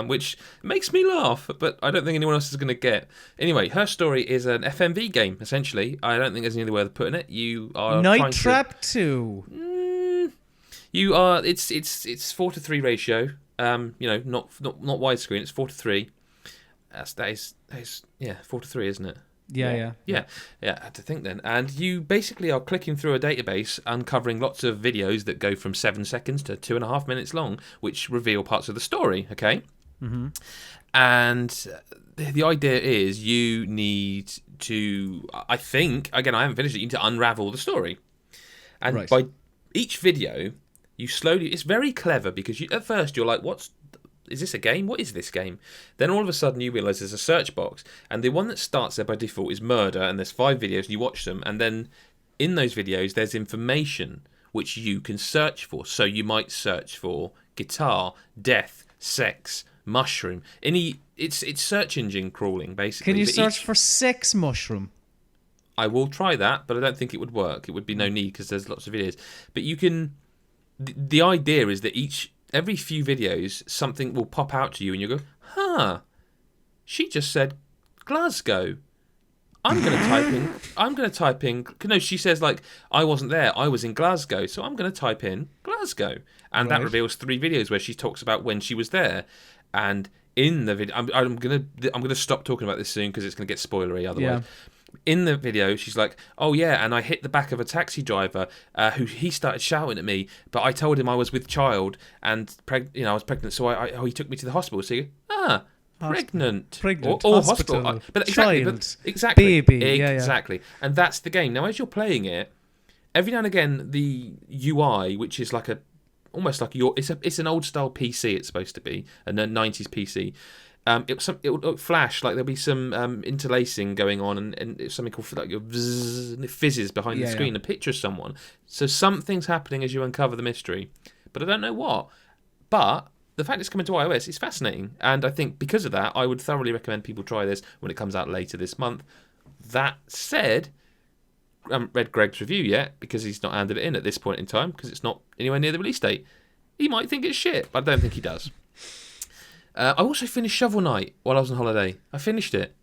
which makes me laugh, but I don't think anyone else is going to get. Anyway, her story is an FMV game, essentially. I don't think there's any other way of putting it. You are Night Trap 2. You are. It's 4:3 ratio. Not widescreen. It's 4:3. That is 4:3, isn't it? Yeah. I had to think then. And you basically are clicking through a database, uncovering lots of videos that go from 7 seconds to 2.5 minutes long, which reveal parts of the story, okay? Mm-hmm. And the idea is you need to, I think, again, I haven't finished it, you need to unravel the story. And by each video, you slowly, it's very clever, because at first you're like, is this a game? What is this game? Then all of a sudden you realise there's a search box, and the one that starts there by default is murder, and there's 5 videos and you watch them, and then in those videos there's information which you can search for. So you might search for guitar, death, sex, mushroom. It's search engine crawling, basically. Can you search for sex mushroom? I will try that, but I don't think it would work. It would be no need, because there's lots of videos. But you can... The idea is that every few videos, something will pop out to you and you go, She just said Glasgow. I'm going to type in. No, she says like, I wasn't there. I was in Glasgow. So I'm going to type in Glasgow. And that reveals 3 videos where she talks about when she was there. And in the video, I'm gonna stop talking about this soon because it's going to get spoilery otherwise. Yeah. In the video, she's like, "Oh yeah," and I hit the back of a taxi driver who he started shouting at me, but I told him I was with child and I was pregnant, so he took me to the hospital. So you go, pregnant or hospital, but exactly, baby, exactly, and that's the game. Now, as you're playing it, every now and again, the UI, which is like almost like it's an old style PC. It's supposed to be a 90s PC. It'll flash, like there'll be some interlacing going on, and it's something called like vzz, and it fizzes behind the screen, a picture of someone. So something's happening as you uncover the mystery, but I don't know what. But the fact it's coming to iOS is fascinating, and I think because of that, I would thoroughly recommend people try this when it comes out later this month. That said, I haven't read Greg's review yet because he's not handed it in at this point in time because it's not anywhere near the release date. He might think it's shit, but I don't think he does. I also finished Shovel Knight while I was on holiday. I finished it.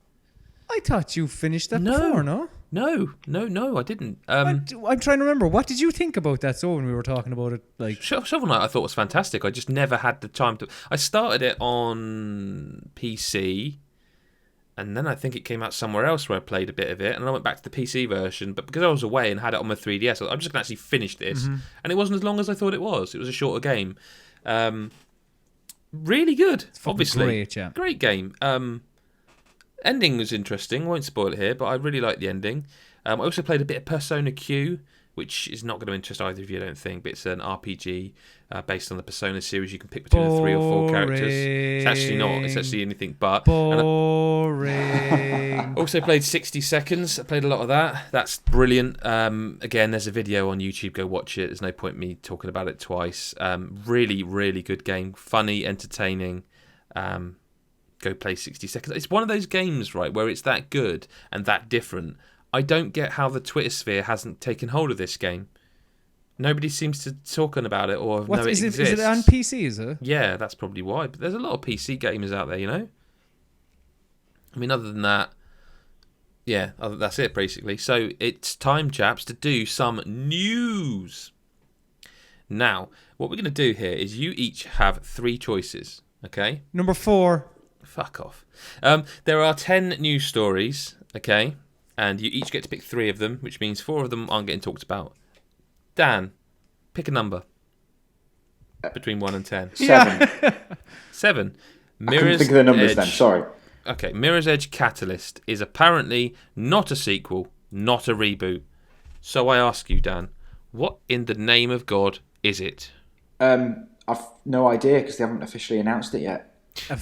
I thought you finished that before, no? No, I didn't. I'm trying to remember. What did you think about that? So when we were talking about it, like Shovel Knight, I thought was fantastic. I just never had the time to. I started it on PC, and then I think it came out somewhere else where I played a bit of it, and I went back to the PC version. But because I was away and had it on my 3DS, I'm just gonna actually finish this, and it wasn't as long as I thought it was. It was a shorter game. Really good, obviously. Great game. Ending was interesting. Won't spoil it here, but I really liked the ending. I also played a bit of Persona Q, which is not going to interest either of you, I don't think. But it's an RPG based on the Persona series. You can pick between the 3 or 4 characters. It's actually not. It's actually anything but. Boring. Also played 60 Seconds. I played a lot of that. That's brilliant. Again, there's a video on YouTube. Go watch it. There's no point me talking about it twice. Really, really good game. Funny, entertaining. Go play 60 Seconds. It's one of those games, right, where it's that good and that different. I don't get how the Twitter sphere hasn't taken hold of this game. Nobody seems to talking about it or know it exists. Is it on PC, is it? Yeah, that's probably why. But there's a lot of PC gamers out there, you know? I mean, other than that, yeah, that's it, basically. So it's time, chaps, to do some news. Now, what we're going to do here is you each have 3 choices, okay? Number 4. Fuck off. There are 10 news stories, okay? And you each get to pick 3 of them, which means 4 of them aren't getting talked about. Dan, pick a number. Between 1 and 10. 7. 7. I couldn't think of the numbers then, sorry. Okay, Mirror's Edge Catalyst is apparently not a sequel, not a reboot. So I ask you, Dan, what in the name of God is it? I've no idea because they haven't officially announced it yet.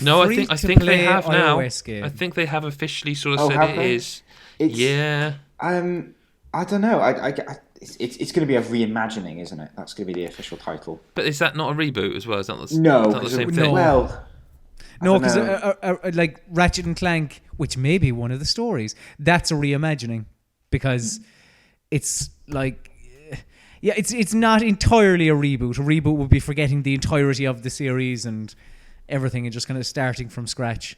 No, I think they have now. Game. I think they have officially sort of said it is. Yeah. I don't know. It's going to be a reimagining, isn't it? That's going to be the official title. But is that not a reboot as well? Is that not the same thing? No. Well, no, because like Ratchet and Clank, which may be one of the stories, that's a reimagining because it's like. Yeah, it's not entirely a reboot. A reboot would be forgetting the entirety of the series and everything and just kind of starting from scratch.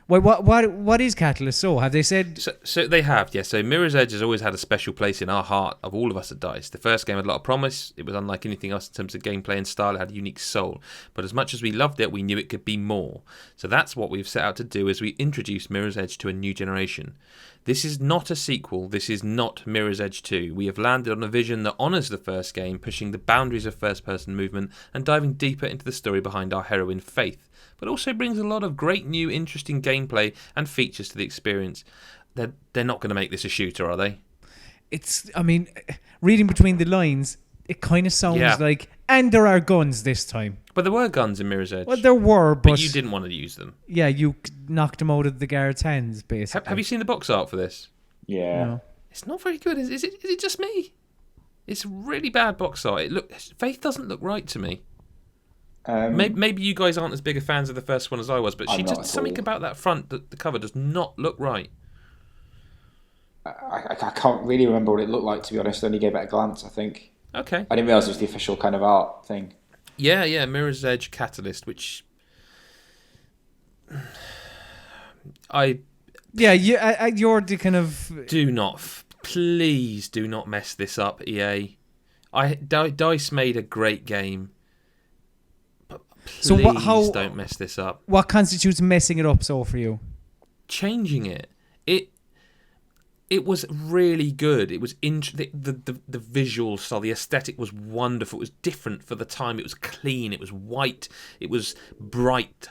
Wait, what is Catalyst? So have they said? So they have, yes. So Mirror's Edge has always had a special place in our heart of all of us at DICE. The first game had a lot of promise. It was unlike anything else in terms of gameplay and style. It had a unique soul. But as much as we loved it, we knew it could be more. So that's what we've set out to do as we introduce Mirror's Edge to a new generation. This is not a sequel. This is not Mirror's Edge 2. We have landed on a vision that honours the first game, pushing the boundaries of first-person movement and diving deeper into the story behind our heroine, Faith, but also brings a lot of great new, interesting gameplay and features to the experience. They're not going to make this a shooter, are they? I mean, reading between the lines, it kind of sounds like, and there are guns this time. But there were guns in Mirror's Edge. Well, there were, but you didn't want to use them. Yeah, you knocked them out of the guards' hands, basically. Have you seen the box art for this? Yeah. No. It's not very good. Is it just me? It's really bad box art. Faith doesn't look right to me. Maybe you guys aren't as big a fans of the first one as I was, but something about that front, the cover does not look right. I can't really remember what it looked like, to be honest. I only gave it a glance, I think. Okay. I didn't realise it was the official kind of art thing. Yeah, Mirror's Edge Catalyst, which... You're the kind of... Please do not mess this up, EA. DICE made a great game, but please don't mess this up. What constitutes messing it up for you? Changing it. It was really good. It was the visual style, the aesthetic was wonderful. It was different for the time. It was clean. It was white. It was bright.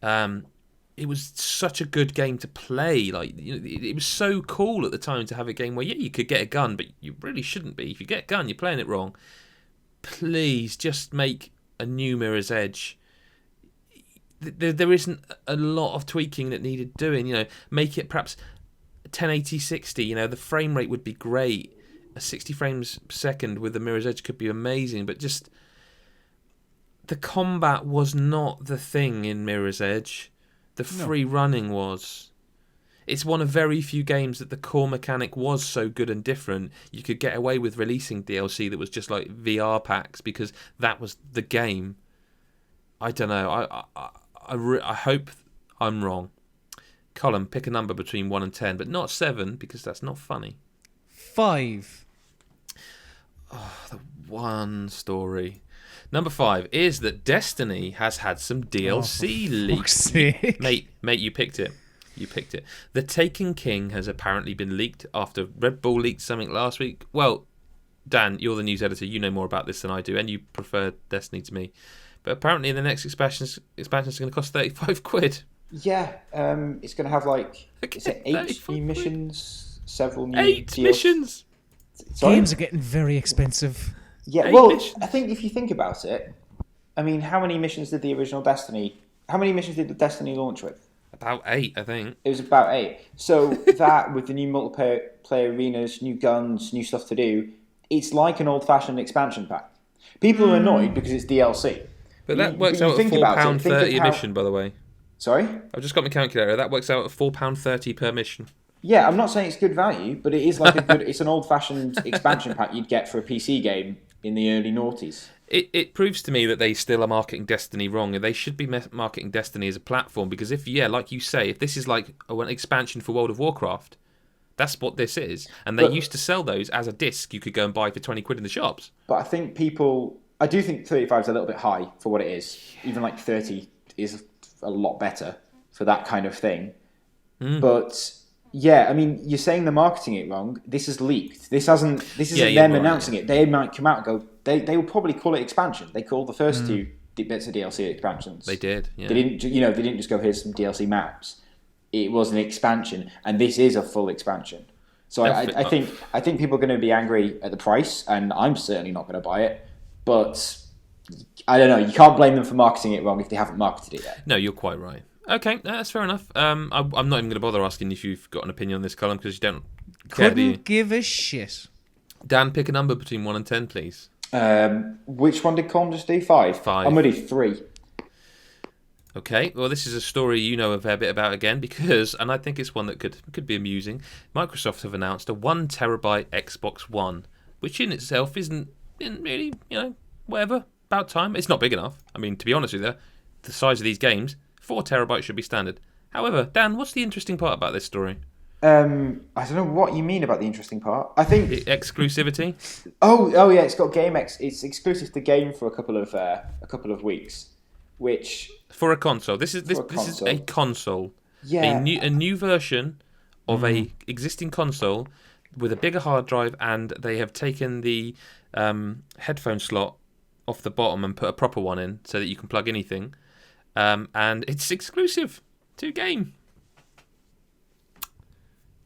It was such a good game to play. Like, it was so cool at the time to have a game where you could get a gun, but you really shouldn't be. If you get a gun, you're playing it wrong. Please just make a new Mirror's Edge. There isn't a lot of tweaking that needed doing. Make it perhaps 1080 60. The frame rate would be great. A 60 frames per second with the Mirror's Edge could be amazing, but just the combat was not the thing in Mirror's Edge. The free running was. It's one of very few games that the core mechanic was so good and different. You could get away with releasing DLC that was just like VR packs because that was the game. I don't know. I hope I'm wrong. Colm, pick a number between 1 and 10, but not 7 because that's not funny. 5. Oh, the one story. Number 5 is that Destiny has had some DLC leaks. Mate, you picked it. You picked it. The Taken King has apparently been leaked after Red Bull leaked something last week. Well, Dan, you're the news editor. You know more about this than I do, and you prefer Destiny to me. But apparently the next expansion is going to cost 35 quid. Yeah, it's going to have is it 8 new missions, several new 8 missions? Sorry? Games are getting very expensive. Yeah, 8 well, missions. I think if you think about it, I mean, how many missions did the Destiny launch with? About 8, I think. It was about 8. So that, with the new multiplayer arenas, new guns, new stuff to do, it's like an old-fashioned expansion pack. People are annoyed because it's DLC. But that works out at £4.30 a mission, by the way. Sorry? I've just got my calculator. That works out at £4.30 per mission. Yeah, I'm not saying it's good value, but it is like it's an old-fashioned expansion pack you'd get for a PC game in the early noughties. It proves to me that they still are marketing Destiny wrong, and they should be marketing Destiny as a platform, because like you say, if this is like an expansion for World of Warcraft, that's what this is. And they used to sell those as a disc you could go and buy for 20 quid in the shops. But I do think 35 is a little bit high for what it is. Even like 30 is a lot better for that kind of thing. But yeah, I mean, you're saying they're marketing it wrong. This is leaked. This isn't them announcing it. They might come out and go. They will probably call it expansion. They called the first 2 bits of DLC expansions. They did. Yeah. They didn't. They didn't just go, here's some DLC maps. It was an expansion, and this is a full expansion. So I think people are going to be angry at the price, and I'm certainly not going to buy it. But I don't know. You can't blame them for marketing it wrong if they haven't marketed it yet. No, you're quite right. Okay, that's fair enough. I'm not even going to bother asking if you've got an opinion on this, Colm, because you don't care, do you? Couldn't give a shit. Dan, pick a number between 1 and 10, please. Which one did Colm just do? 5? 5. I'm going to do 3. Okay, well, this is a story you know a fair bit about again, and I think it's one that could be amusing. Microsoft have announced a 1 terabyte Xbox One, which in itself isn't really, whatever, about time. It's not big enough. I mean, to be honest with you, the size of these games, 4 terabytes should be standard. However, Dan, what's the interesting part about this story? I don't know what you mean about the interesting part. I think exclusivity. Oh yeah, it's got It's exclusive to game for a couple of weeks, which for a console. This is a console. Yeah, a new version of a existing console with a bigger hard drive, and they have taken the headphone slot off the bottom and put a proper one in so that you can plug anything. And it's exclusive to game.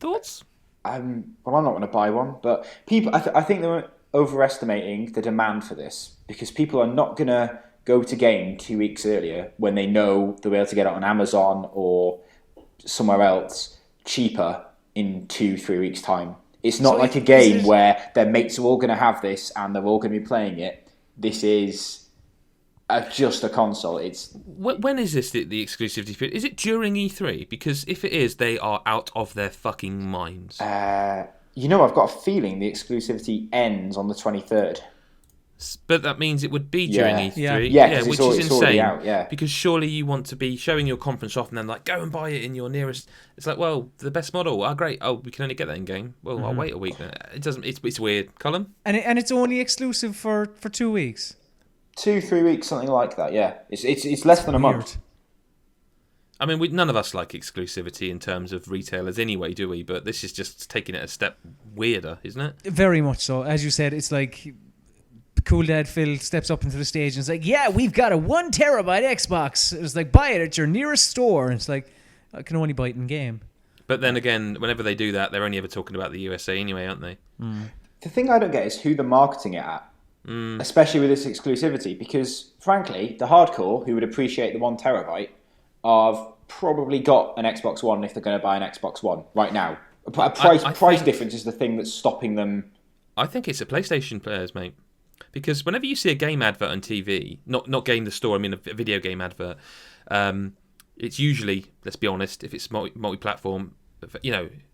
Thoughts? Well, I'm not going to buy one, but people, I think they're overestimating the demand for this, because people are not going to go to game 2 weeks earlier when they know they'll be able to get it on Amazon or somewhere else cheaper in 2-3 weeks' time. It's not like a game where their mates are all going to have this and they're all going to be playing it. This is just a console. When is this the exclusivity period? Is it during E3? Because if it is, they are out of their fucking minds. I've got a feeling the exclusivity ends on the 23rd. But that means it would be during Yeah. E3. Yeah. 'cause which it's is already insane. out, yeah. Because surely you want to be showing your conference off and then like go and buy it in your nearest. It's like, well, the best model. Oh, great. Oh, we can only get that in game. Well, I'll wait a week. Then. It doesn't. It's weird. Colm? And it's only exclusive for 2 weeks. 2-3 weeks, something like that. Yeah, it's less than a Weird. month. I mean, none of us like exclusivity in terms of retailers anyway, do we? But this is just taking it a step weirder, isn't it? Very much so. As you said, it's like Cool Dad Phil steps up into the stage and it's like, yeah, we've got a 1 terabyte Xbox. It's like, buy it at your nearest store. And it's like, I can only buy it in game. But then again, whenever they do that, they're only ever talking about the USA anyway, aren't they? The thing I don't get is who they're marketing it at, especially with this exclusivity. Because frankly, the hardcore who would appreciate the 1 terabyte have probably got an Xbox One if they're going to buy an Xbox One right now. A price think- difference is the thing that's stopping them. I think it's the PlayStation players, mate. Because whenever you see a game advert on TV, not game the store, I mean a video game advert, it's usually, let's be honest, if it's multi-platform,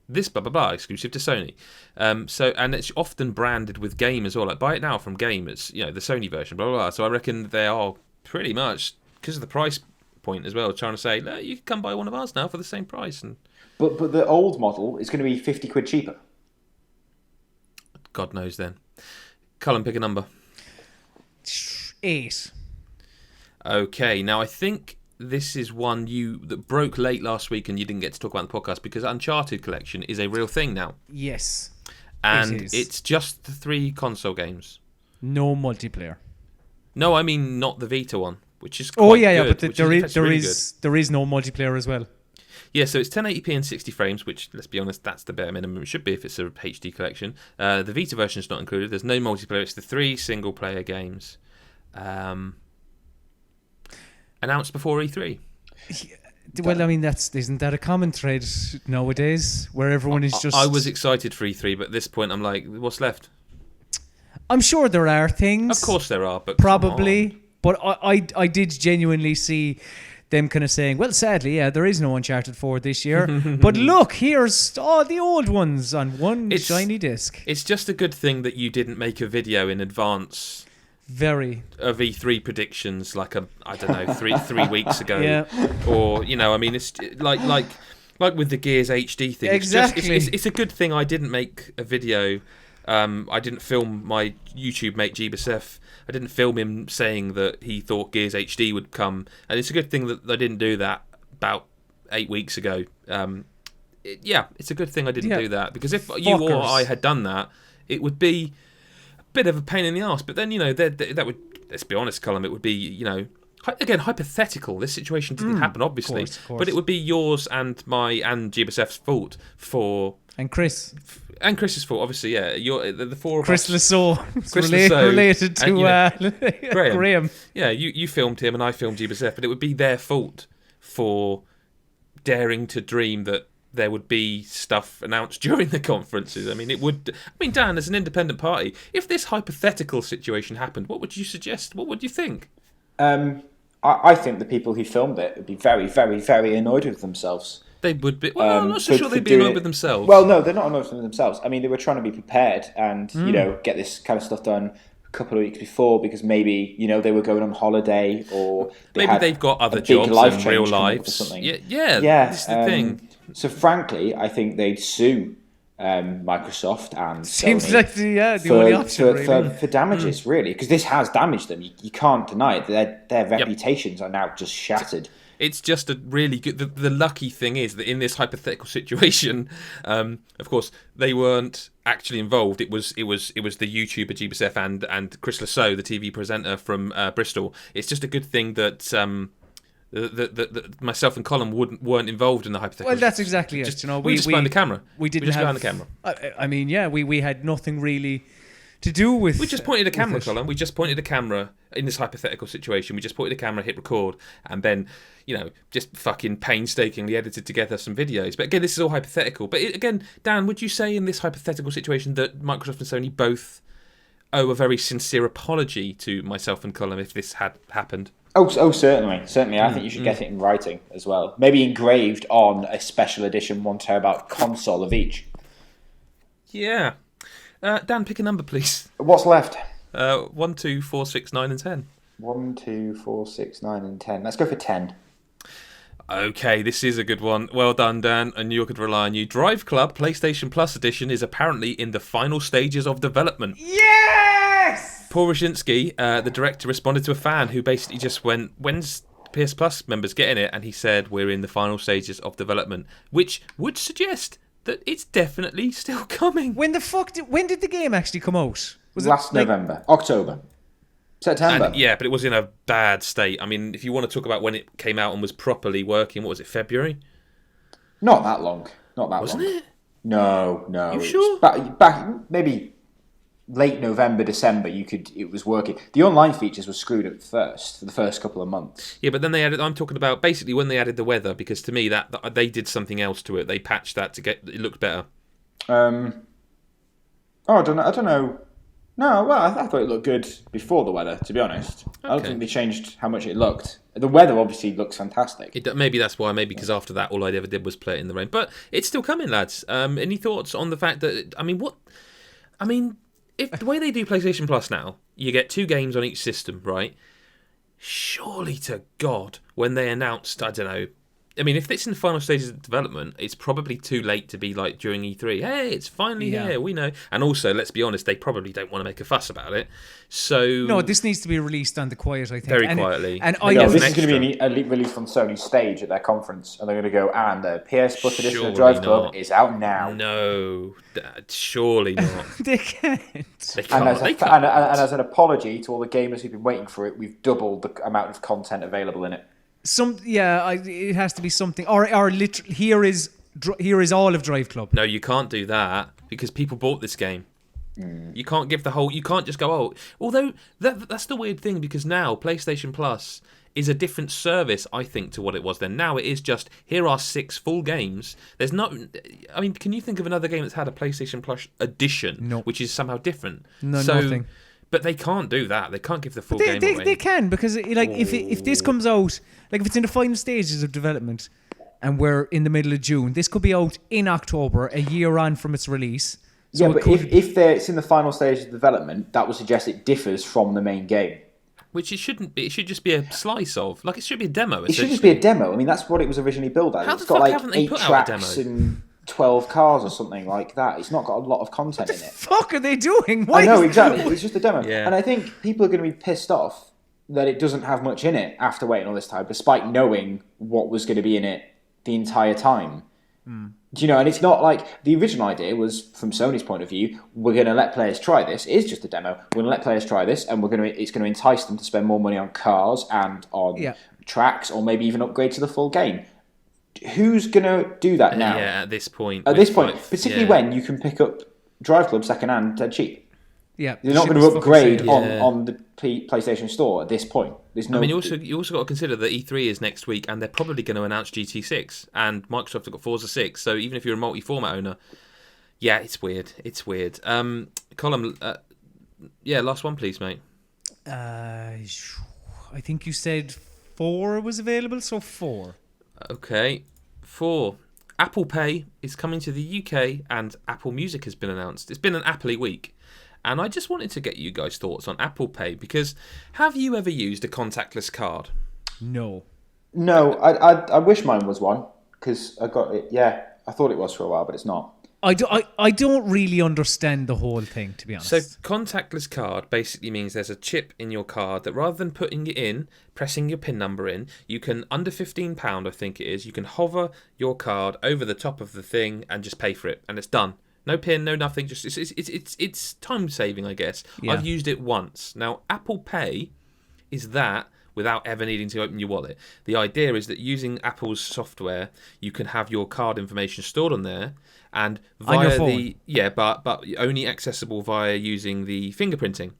this blah blah blah exclusive to Sony. And it's often branded with game as well. Like buy it now from Game. It's the Sony version, blah blah blah. So I reckon they are pretty much because of the price point as well, trying to say you can come buy one of ours now for the same price. And But the old model is going to be 50 quid cheaper. God knows then. Colin, pick a number. 8. Okay, now I think this is one that broke late last week and you didn't get to talk about in the podcast because Uncharted Collection is a real thing now. Yes. And is. it's just the 3 console games. No multiplayer. No, I mean not the Vita one, which is Oh quite yeah, good, but which there is really is no multiplayer as well. Yeah, so it's 1080p and 60 frames, which, let's be honest, that's the bare minimum it should be if it's a HD collection. The Vita version is not included. There's no multiplayer. It's the 3 single-player games. Announced before E3. Well, I mean, isn't that a common thread nowadays, where everyone is just... I was excited for E3, but at this point I'm like, what's left? I'm sure there are things. Of course there are, but probably. But I did genuinely see them kind of saying, well, sadly, yeah, there is no Uncharted 4 this year. But look, here's all the old ones on one shiny disc. It's just a good thing that you didn't make a video in advance Very. of E3 predictions like I don't know, three weeks ago. Yeah. Or, I mean, it's like with the Gears HD thing. Exactly. It's a good thing I didn't make a video. I didn't film my YouTube mate Jeebusef. I didn't film him saying that he thought Gears HD would come, and it's a good thing that I didn't do that about 8 weeks ago. It's a good thing I didn't do that, because if you or I had done that, it would be a bit of a pain in the arse. But then that would, let's be honest, Colm, it would be again hypothetical. This situation didn't happen, obviously, of course. but it would be yours and Jeebusef's fault for. And Chris. And Chris's fault, obviously, yeah. You're the 4 of Chris us. Lasso. Chris Lasso related to and, Graham. Yeah, you filmed him and I filmed Jeebusef, but it would be their fault for daring to dream that there would be stuff announced during the conferences. I mean, Dan, as an independent party, if this hypothetical situation happened, what would you suggest? What would you think? I think the people who filmed it would be very, very, very annoyed with themselves. They would be. Well, I'm not so sure they'd be annoyed with themselves. Well, no, they're not annoyed with themselves. I mean, they were trying to be prepared and get this kind of stuff done a couple of weeks before, because maybe they were going on holiday, or maybe they've got other jobs and real lives or something. Yeah. This is the thing. So frankly, I think they'd sue Microsoft and Seems Sony like the only option, really. for damages, really, because this has damaged them. You can't deny it. Their reputations are now just shattered. It's just a really good. The lucky thing is that in this hypothetical situation, of course, they weren't actually involved. It was the YouTuber Jeebusef and Chris Lasso, the TV presenter from Bristol. It's just a good thing that that myself and Colm weren't involved in the hypothetical. Well, that's exactly it. We just behind the camera. We didn't just have behind the camera. I mean, yeah, we had nothing really to do with. We just pointed a camera, Colm. We just pointed a camera in this hypothetical situation. We just pointed a camera, hit record, and then just fucking painstakingly edited together some videos. But again, this is all hypothetical. But again, Dan, would you say in this hypothetical situation that Microsoft and Sony both owe a very sincere apology to myself and Colm if this had happened? Oh, certainly. I think you should get it in writing as well. Maybe engraved on a special edition 1 terabyte console of each. Yeah. Dan, pick a number, please. What's left? 1, 2, 4, 6, 9, and 10. 1, 2, 4, 6, 9, and 10. Let's go for 10. Okay, this is a good one. Well done, Dan, and you could rely on you. Drive Club PlayStation Plus Edition is apparently in the final stages of development. Yes! Paul Roshinsky, the director, responded to a fan who basically just went, "When's PS Plus members getting it?" And he said, "We're in the final stages of development," which would suggest that it's definitely still coming. When did the game actually come out? Was Last November. October. September. And, yeah, but it was in a bad state. I mean, if you want to talk about when it came out and was properly working, what was it, February? Not that long. Not that Wasn't long. it? No. You it was sure? Back maybe late November, December. It was working. The online features were screwed at first for the first couple of months. Yeah, but then they added. I'm talking about basically when they added the weather, because to me that they did something else to it. They patched that to get it looked better. I don't know. No, well, I thought it looked good before the weather, to be honest. I don't Okay. think they changed how much it looked. The weather obviously looks fantastic. Maybe that's why. Maybe because after that, all I ever did was play it in the rain. But it's still coming, lads. Any thoughts on the fact that? If the way they do PlayStation Plus now, you get 2 games on each system, right? Surely to God, when they announced, I don't know. I mean, if it's in the final stages of development, it's probably too late to be like during E3. Hey, it's finally here. We know. And also, let's be honest, they probably don't want to make a fuss about it. So No, this needs to be released on the quiet, I think. Very quietly. And Maybe I No, it's this an is going to be a release on Sony's stage at their conference, and they're going to go, and the PS Plus edition Surely of Drive Club not. is out now. No, surely not. they can't. They And can't. as, They and can't. as an apology to all the gamers who've been waiting for it, we've doubled the amount of content available in it. It has to be something. Or literally, here is all of Drive Club. No, you can't do that because people bought this game. You can't give the whole. You can't just go, oh. Although that's the weird thing, because now PlayStation Plus is a different service, I think, to what it was then. Now it is just, here are 6 full games. There's not. I mean, can you think of another game that's had a PlayStation Plus edition, No. which is somehow different? No, so, nothing. But they can't do that. They can't give the full They, game they, away. they can, because if this comes out, like if it's in the final stages of development and we're in the middle of June, this could be out in October, a year on from its release. So Yeah, it but could, if it's in the final stage of development, that would suggest it differs from the main game. Which it shouldn't be. It should just be a slice of. Like, it should be a demo, It should just be a demo. I mean, that's what it was originally built as. How It's the got fuck like haven't they 8 put out a tracks demo? and 12 cars or something like that. It's not got a lot of content in it. fuck are they doing? Why I know, is- exactly. It's just a demo. Yeah. And I think people are going to be pissed off that it doesn't have much in it after waiting all this time, despite knowing what was going to be in it the entire time. Do you know? And it's not like the original idea was, from Sony's point of view, we're going to let players try this. It is just a demo. We're going to let players try this, and it's going to entice them to spend more money on cars and on tracks, or maybe even upgrade to the full game. Who's going to do that now? Yeah, at this point. At with, this point, like, particularly yeah. when you can pick up Drive Club second-hand dead cheap. Yeah, You're not shit going to was fucking upgrade sale. on the PlayStation Store at this point. There's no. I mean, you also got to consider that E3 is next week, and they're probably going to announce GT6, and Microsoft have got Forza 6. So even if you're a multi-format owner, yeah, it's weird. It's weird. Colm, last one, please, mate. I think you said 4 was available, so 4. Okay, 4. Apple Pay is coming to the UK, and Apple Music has been announced. It's been an Apple-y week. And I just wanted to get you guys' thoughts on Apple Pay, because have you ever used a contactless card? No. No, I wish mine was one, because I got it. Yeah, I thought it was for a while, but it's not. I don't really understand the whole thing, to be honest. So contactless card basically means there's a chip in your card that rather than putting it in, pressing your PIN number in, you can, under £15 I think it is, you can hover your card over the top of the thing and just pay for it, and it's done. No PIN, no nothing. Just it's time saving, I guess. Yeah. I've used it once. Now Apple Pay is that without ever needing to open your wallet. The idea is that using Apple's software, you can have your card information stored on there, and via On your phone. but only accessible via using the fingerprinting.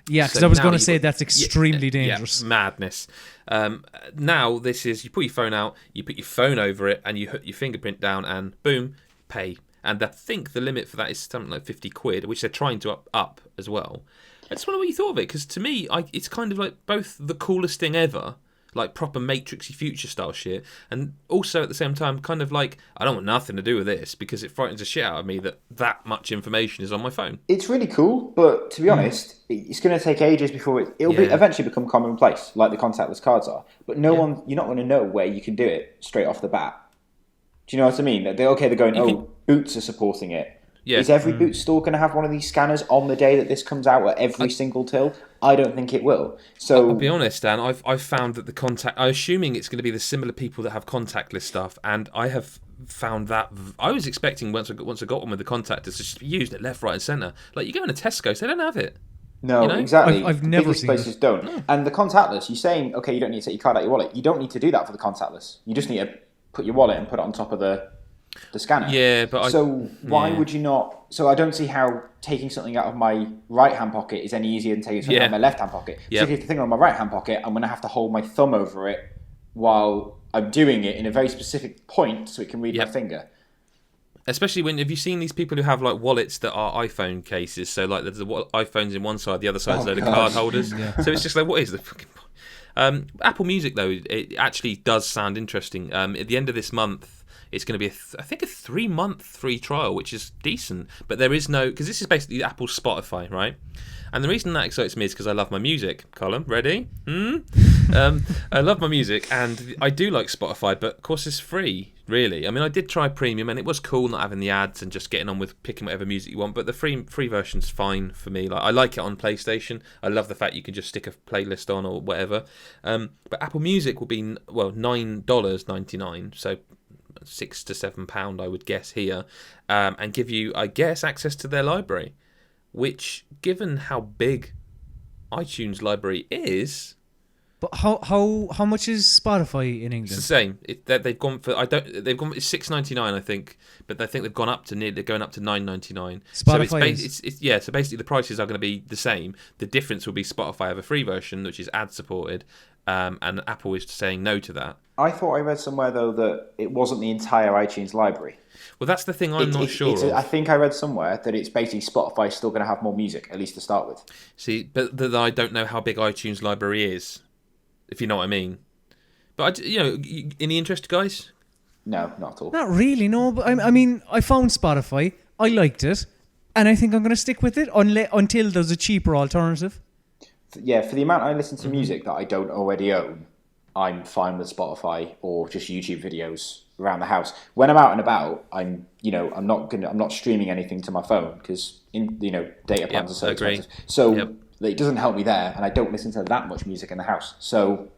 Yeah, because So I was now going to you've say got- that's extremely dangerous. Yeah, madness. Now this is, you put your phone out, you put your phone over it, and you put your fingerprint down, and boom, pay. And I think the limit for that is something like 50 quid, which they're trying to up as well. I just wonder what you thought of it, because to me, it's kind of like both the coolest thing ever, like proper Matrixy future style shit, and also at the same time, kind of like I don't want nothing to do with this because it frightens the shit out of me that much information is on my phone. It's really cool, but to be honest, it's going to take ages before it'll be eventually become commonplace, like the contactless cards are. But you're not going to know where you can do it straight off the bat. Do you know what I mean? They're going, Boots are supporting it. Yeah. Is every Boots store going to have one of these scanners on the day that this comes out at every single till? I don't think it will. So I'll be honest, Dan. I've found that I'm assuming it's going to be the similar people that have contactless stuff, and I have found that I was expecting once I got one with the contactless to just be used at left, right, and centre. Like you go in a Tesco's, they don't have it. No, you know? exactly. I've never biggest seen places it. don't. No. And the contactless, you're saying, okay, you don't need to take your card out of your wallet. You don't need to do that for the contactless. You just need to put your wallet and put it on top of the scanner. Yeah, but why would you not? So I don't see how taking something out of my right hand pocket is any easier than taking something out of my left hand pocket. Yeah. So if you take the thing on my right hand pocket, I'm going to have to hold my thumb over it while I'm doing it in a very specific point so it can read my finger. Especially have you seen these people who have like wallets that are iPhone cases? So like there's the iPhones in one side, the other side's a load of card holders. So it's just like, what is the fucking point? Apple Music though, it actually does sound interesting. At the end of this month, it's going to be, I think, a 3-month free trial, which is decent. But there is no, because this is basically Apple's Spotify, right? And the reason that excites me is because I love my music. Colm, ready? I love my music, and I do like Spotify, but of course it's free, really. I mean, I did try premium, and it was cool not having the ads and just getting on with picking whatever music you want. But the free version's fine for me. Like I like it on PlayStation. I love the fact you can just stick a playlist on or whatever. But Apple Music will be $9.99, so £6 to £7, I would guess here, and give you, I guess, access to their library. Which, given how big iTunes library is, But how much is Spotify in England? it's the same. They've gone for it's £6.99, I think, but I think they've gone up to they're going up to £9.99. Spotify So basically the prices are going to be the same. The difference will be Spotify have a free version which is ad supported, and Apple is saying no to that. I thought I read somewhere though that it wasn't the entire iTunes library. Well, that's the thing I'm not sure of. I think I read somewhere that it's basically Spotify still going to have more music, at least to start with. See, but I don't know how big iTunes library is, if you know what I mean. But any interest, guys? No, not at all. Not really, no. But I mean, I found Spotify. I liked it, and I think I'm going to stick with it until there's a cheaper alternative. Yeah, for the amount I listen to music that I don't already own, I'm fine with Spotify or just YouTube videos around the house. When I'm out and about, I'm not streaming anything to my phone because data plans are so expensive. So it doesn't help me there, and I don't listen to that much music in the house. So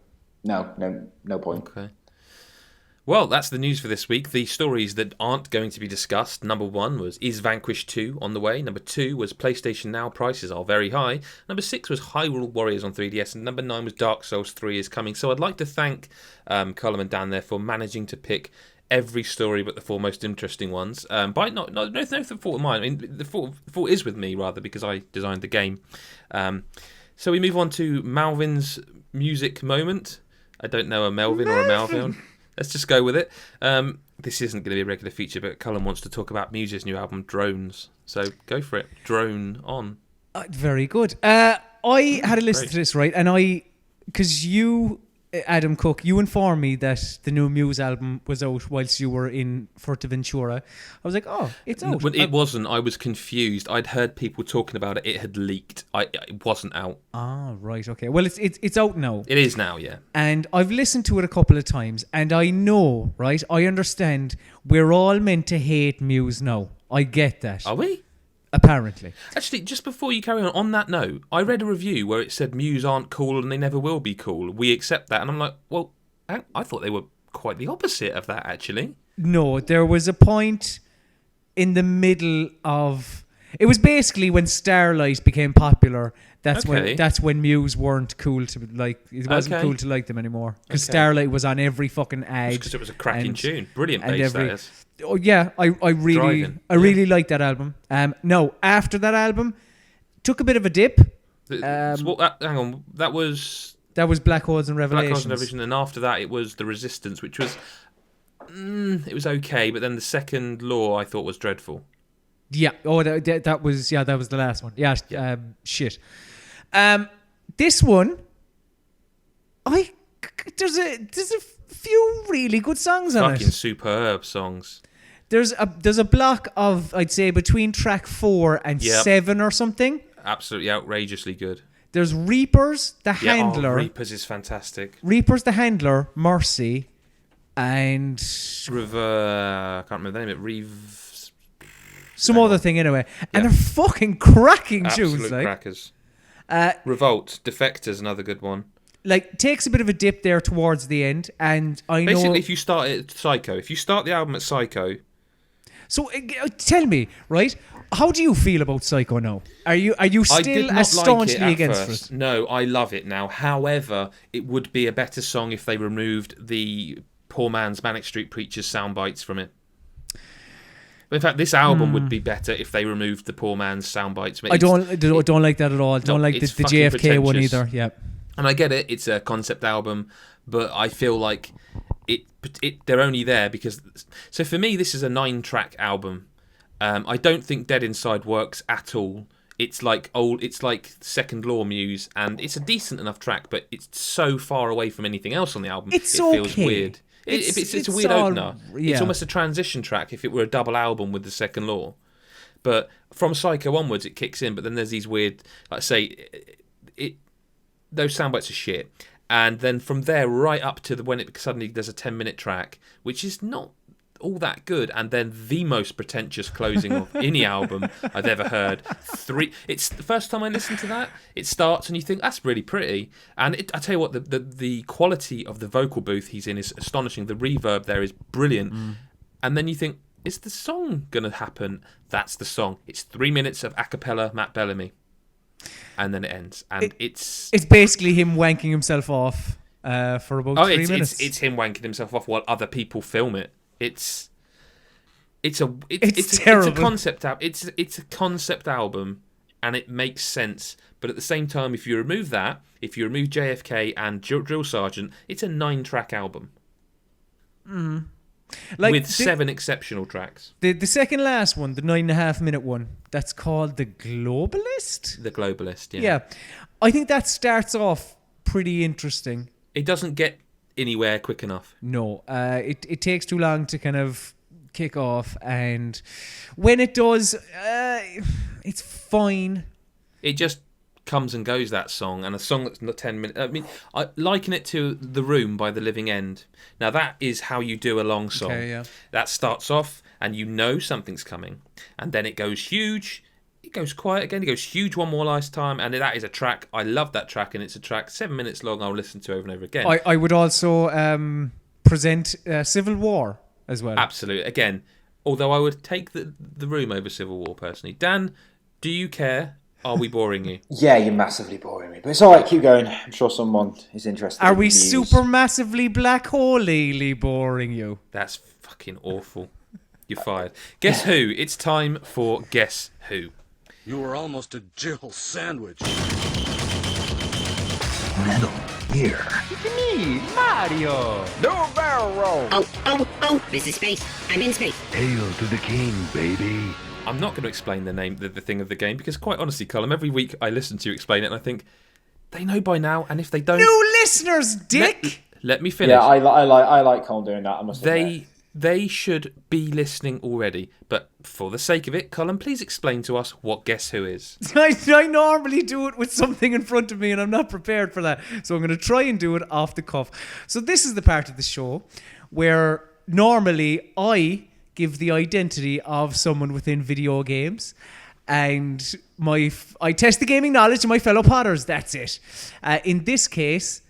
no point. Okay. Well, that's the news for this week. The stories that aren't going to be discussed. Number 1 was, is Vanquish 2 on the way? Number 2 was, PlayStation Now prices are very high. Number 6 was Hyrule Warriors on 3DS. And number 9 was Dark Souls 3 is coming. So I'd like to thank Colm and Dan there for managing to pick every story but the 4 most interesting ones. By no fault of mine. I mean, the fault is with me, rather, because I designed the game. So we move on to Malvin's music moment. I don't know a Melvin or a Malvin. Let's just go with it. This isn't going to be a regular feature, but Colm wants to talk about Muse's new album, Drones. So go for it. Drone on. Very good. I had a listen to this, right? And because you, Adam Cook, you informed me that the new Muse album was out whilst you were in Fuerteventura. I was like, oh, it's out. It wasn't. I was confused. I'd heard people talking about it. It had leaked. It wasn't out. Ah, right. Okay. Well, it's out now. It is now, yeah. And I've listened to it a couple of times, and I know, right? I understand we're all meant to hate Muse now. I get that. Are we? Apparently. Actually, just before you carry on that note, I read a review where it said Muse aren't cool and they never will be cool. We accept that. And I'm like, well, I thought they were quite the opposite of that, actually. No, there was a point in the middle of... It was basically when Starlight became popular. That's when Muse weren't cool to like. It wasn't cool to like them anymore because Starlight was on every fucking ad. Because it was a cracking tune, brilliant bass. That is. Oh yeah, I really liked that album. No, after that album, took a bit of a dip. Hang on, that was Black Holes and Revelations. And after that, it was The Resistance, which was it was okay, but then the second Law I thought was dreadful. Yeah. Oh, that was the last one. Yeah. Shit. This one, there's a few really good songs on Fucking it. superb songs. There's a block of, I'd say, between track 4 and Yep. 7 or something. Absolutely outrageously good. There's Reapers, the Yeah, Handler. Reapers is fantastic. Reapers, the Handler, Mercy, and I can't remember the name of it. some other thing anyway. And Yeah. they're fucking cracking Absolute tunes. Like, crackers. Revolt, Defector's another good one. like, takes a bit of a dip there towards the end. And I Basically, know... if you start at Psycho, if you start the album at Psycho, So tell me, right? How do you feel about Psycho now? Are you I did still not as like staunchly it at against first. it? No, I love it now. However, it would be a better song if they removed the Poor Man's Manic Street Preacher's sound bites from it. In fact, this album would be better if they removed the Poor Man's sound bites. I don't like that at all. Don't like the it's fucking JFK one pretentious. either. Yeah. And I get it; it's a concept album, but I feel like they're only there because. So for me, this is a 9-track album. I don't think Dead Inside works at all. It's like Second Law Muse, and it's a decent enough track, but it's so far away from anything else on the album. It's it feels okay. weird. It's a weird all- opener. yeah. It's almost a transition track if it were a double album with the Second Law. But from Psycho onwards, it kicks in. But then there's these weird, like I say, those sound bites are shit. And then from there right up to when it suddenly there's a 10-minute track, which is not all that good, and then the most pretentious closing of any album I've ever heard. It's the first time I listened to that. It starts and you think that's really pretty, and I tell you what, the quality of the vocal booth he's in is astonishing. The reverb there is brilliant, and then you think, is the song gonna happen? That's the song. It's 3 minutes of a cappella Matt Bellamy, and then it ends, and it's basically him wanking himself off for about 3 minutes. It's him wanking himself off while other people film it. It's terrible. It's a concept album. It's a concept album, and it makes sense. But at the same time, if you remove JFK and Drill Sergeant, it's a 9-track album Like with 7 exceptional tracks. the second last one, the 9.5 minute one, that's called The Globalist. The Globalist, Yeah, I think that starts off pretty interesting. It doesn't get anywhere quick enough. No, it takes too long to kind of kick off, and when it does, it's fine. It just comes and goes, that song, and a song that's not 10 minutes. I mean, I liken it to The Room by The Living End. Now that is how you do a long song. Okay, yeah. That starts off and you know something's coming, and then it goes huge, it goes quiet again, it goes huge one more last time, and that is a track. I love that track, and it's a track 7 minutes long. I'll listen to over and over again. I would also present Civil War as well. Absolutely. Again, although I would take the Room over Civil War personally. Dan, do you care? Are we boring you? Yeah, you're massively boring me, but it's all right. Keep going. I'm sure someone is interested. Are in we the news. super massively black holily boring you? That's fucking awful. You're fired. Guess who? It's time for Guess Who. You were almost a Jill sandwich. Metal Gear. Oh, this is space. I'm in space. Hail to the king, baby. I'm not going to explain the name, the thing of the game, because quite honestly, Colm, every week I listen to you explain it and I think, they know by now, and if they don't... New listeners, dick! Let me finish. Yeah, I like Colm doing that. I must admit. They should be listening already, but for the sake of it, Colm, please explain to us what Guess Who is. I normally do it with something in front of me and I'm not prepared for that. So I'm going to try and do it off the cuff. So this is the part of the show where normally I give the identity of someone within video games, and I test the gaming knowledge of my fellow potters. That's it. In this case,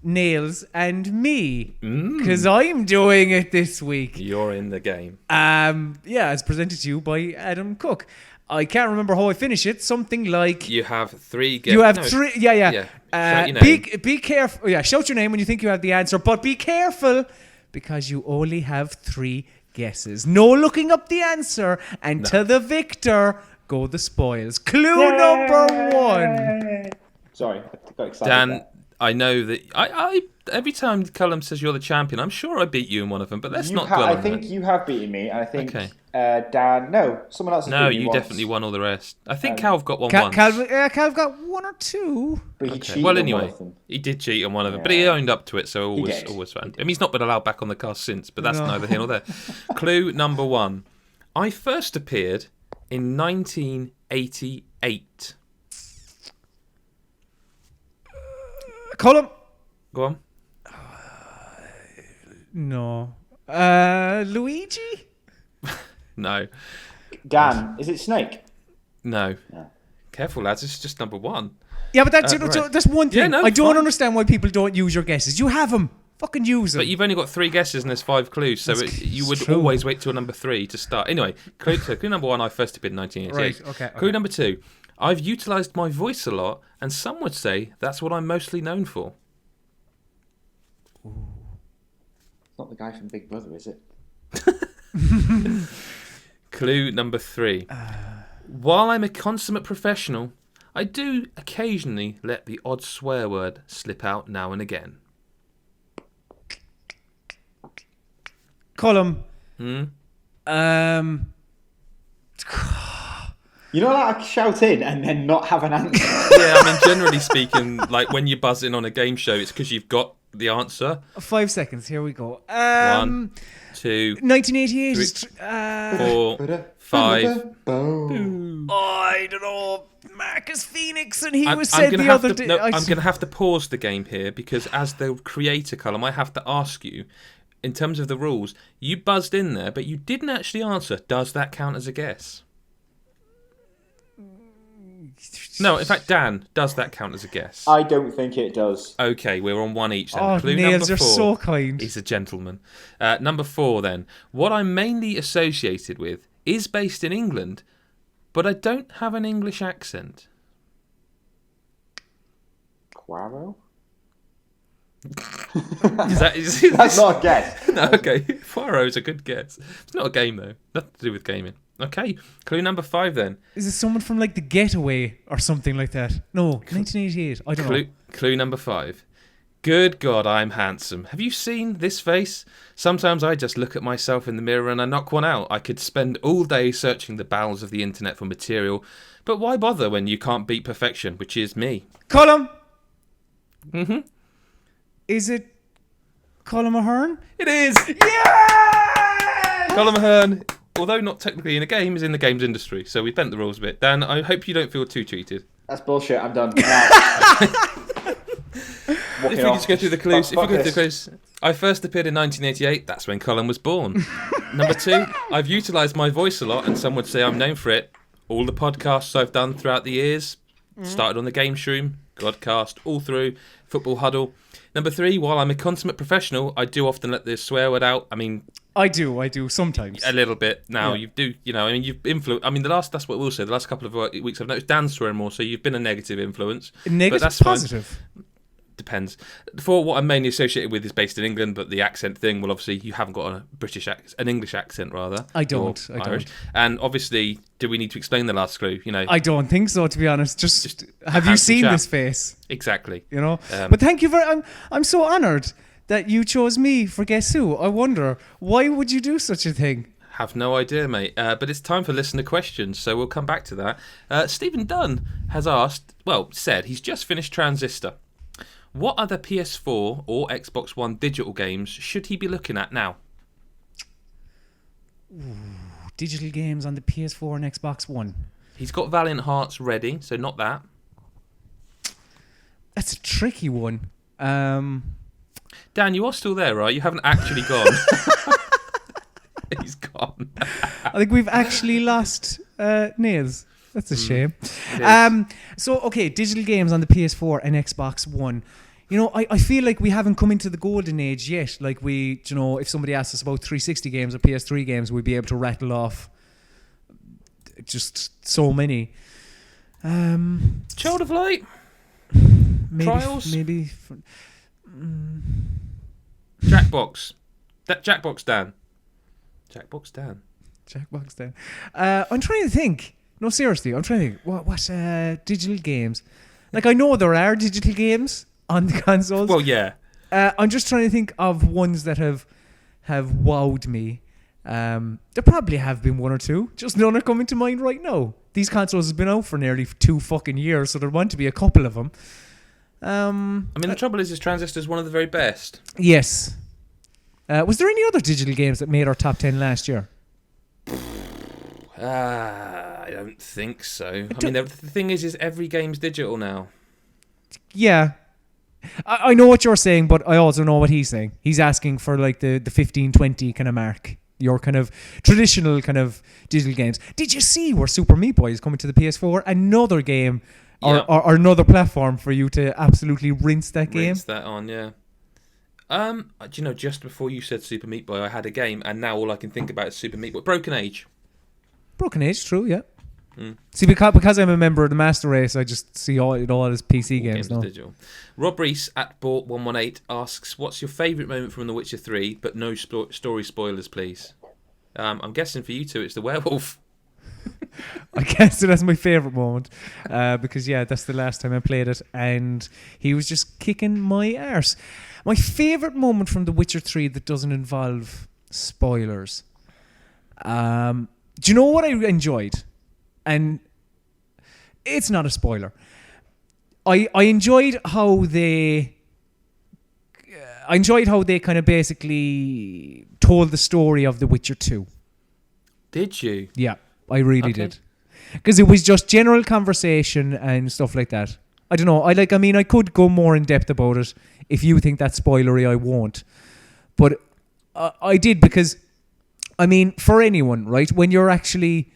Nails and me, because I'm doing it this week. You're in the game. It's presented to you by Adam Cook. I can't remember how I finish it. Something like You have 3 you have 3. Yeah. Shout your name. Be careful. Yeah, shout your name when you think you have the answer, but be careful because you only have 3 guesses. No looking up the answer, and to the victor go the spoils. Clue number 1. Sorry, I got excited. Dan, there. I know that I every time Colm says you're the champion, I'm sure I beat you in one of them, but let's not dwell on I think that. you have beaten me, and I think Okay. Dan. No, someone else has No, beaten me you once. definitely won all the rest. I think Calv got one once. Calv got one or two. But he Okay. cheated Well, on one anyway, of them. he did cheat on one of them, but he owned up to it, so did. always fun. I mean, he's not been allowed back on the cast since, but that's No. neither here nor there. Clue number 1. I first appeared in 1988. Colm. Go on. No. Luigi? No. Dan, is it Snake? No. Yeah. Careful, lads. It's just number 1. Yeah, but that's right. so that's one thing. Yeah, no, I don't fine. understand why people don't use your guesses. You have them. Fucking use them. But you've only got 3 guesses and there's 5 clues, so you would true. always wait till number 3 to start. Anyway, clue number 1, I first appeared in 1988. Right, okay. Clue number 2, I've utilised my voice a lot, and some would say that's what I'm mostly known for. It's not the guy from Big Brother, is it? Clue number 3, while I'm a consummate professional, I do occasionally let the odd swear word slip out now and again. Colm. Hmm? You know, like shout in and then not have an answer. Yeah, I mean, generally speaking, like when you buzz in on a game show, it's because you've got the answer. 5 seconds. Here we go. 1, 2, 1988 is... 4, 5. I don't know. Marcus Phoenix, and he I'm said gonna the have other to, day. no, I'm going to have to pause the game here because as the creator, Colm, I have to ask you, in terms of the rules, you buzzed in there, but you didn't actually answer. Does that count as a guess? No, in fact, Dan, does that count as a guess? I don't think it does. Okay, we're on 1 each then. Oh, Clue Nails, number you're 4. so kind. He's a gentleman. Number 4 then. What I'm mainly associated with is based in England, but I don't have an English accent. Poirot? That's not a guess. No, okay. Poirot's a good guess. It's not a game, though. Nothing to do with gaming. Okay, clue number 5 then. Is it someone from like The Getaway or something like that? No, 1988. I don't know. Clue number 5. Good God, I'm handsome. Have you seen this face? Sometimes I just look at myself in the mirror and I knock one out. I could spend all day searching the bowels of the internet for material, but why bother when you can't beat perfection, which is me? Colm. Mm-hmm. Is it Colm Ahern? It is! Yeah! Colm Ahern, although not technically in a game, is in the games industry, so we bent the rules a bit. Dan, I hope you don't feel too cheated. That's bullshit. I'm done. If we just go through the clues, I first appeared in 1988. That's when Colm was born. Number 2, I've utilised my voice a lot, and some would say I'm known for it. All the podcasts I've done throughout the years, started on the Game Shroom, Godcast, all through Football Huddle. Number 3, while I'm a consummate professional, I do often let the swear word out. I mean, I do sometimes. a little bit now. Yeah. You do, I mean, you've influenced. I mean, that's what we'll say. The last couple of weeks, I've noticed Dan's swearing more, so you've been a negative influence. Negative, but that's fine. positive. Depends. For what I'm mainly associated with is based in England, but the accent thing, well, obviously you haven't got an English accent, rather. I don't. And obviously, do we need to explain the last clue? I don't think so, to be honest. Just have you seen this face? Exactly. You know. But thank you I'm so honoured that you chose me for Guess Who. I wonder why would you do such a thing? Have no idea, mate. But it's time for listener questions, so we'll come back to that. Stephen Dunn has said he's just finished Transistor. What other PS4 or Xbox One digital games should he be looking at now? Digital games on the PS4 and Xbox One. He's got Valiant Hearts ready, so not that. That's a tricky one. Dan, you are still there, right? You haven't actually gone. He's gone. I think we've actually lost Nails. That's a shame. So, okay, digital games on the PS4 and Xbox One. You know, I feel like we haven't come into the golden age yet. Like if somebody asked us about 360 games or PS3 games, we'd be able to rattle off just so many. Child of Light? Trials? Maybe. Jackbox. Jackbox Dan. Jackbox Dan. Jackbox Dan. I'm trying to think. No, seriously, I'm trying to think. What digital games? Like, I know there are digital games, on the consoles. Well, yeah. I'm just trying to think of ones that have wowed me. There probably have been one or two. Just none are coming to mind right now. These consoles have been out for nearly 2 fucking years, so there want to be a couple of them. I mean, the trouble is Transistor's one of the very best. Yes. Was there any other digital games that made our top 10 last year? I don't think so. I mean, the thing is every game's digital now. Yeah. I know what you're saying, but I also know what he's saying. He's asking for like the 15, 20 kind of mark. Your kind of traditional kind of digital games. Did you see where Super Meat Boy is coming to the PS4? Another game or another platform for you to absolutely rinse that game? Rinse that on, yeah. Do you know, just before you said Super Meat Boy, I had a game, and now all I can think about is Super Meat Boy. Broken Age. Broken Age, true, yeah. See, because I'm a member of the Master Race, I just see all his PC games now. Digital. Rob Reese at Bort118 asks, what's your favourite moment from The Witcher 3, but no story spoilers, please? I'm guessing for you two it's the werewolf. I guess that's my favourite moment because, yeah, that's the last time I played it and he was just kicking my arse. My favourite moment from The Witcher 3 that doesn't involve spoilers. Do you know what I enjoyed? And it's not a spoiler. I enjoyed how they kind of basically told the story of The Witcher 2. Did you? Yeah, I really did. Because it was just general conversation and stuff like that. I don't know. I could go more in depth about it. If you think that's spoilery, I won't. But I did because, I mean, for anyone, right, when you're actually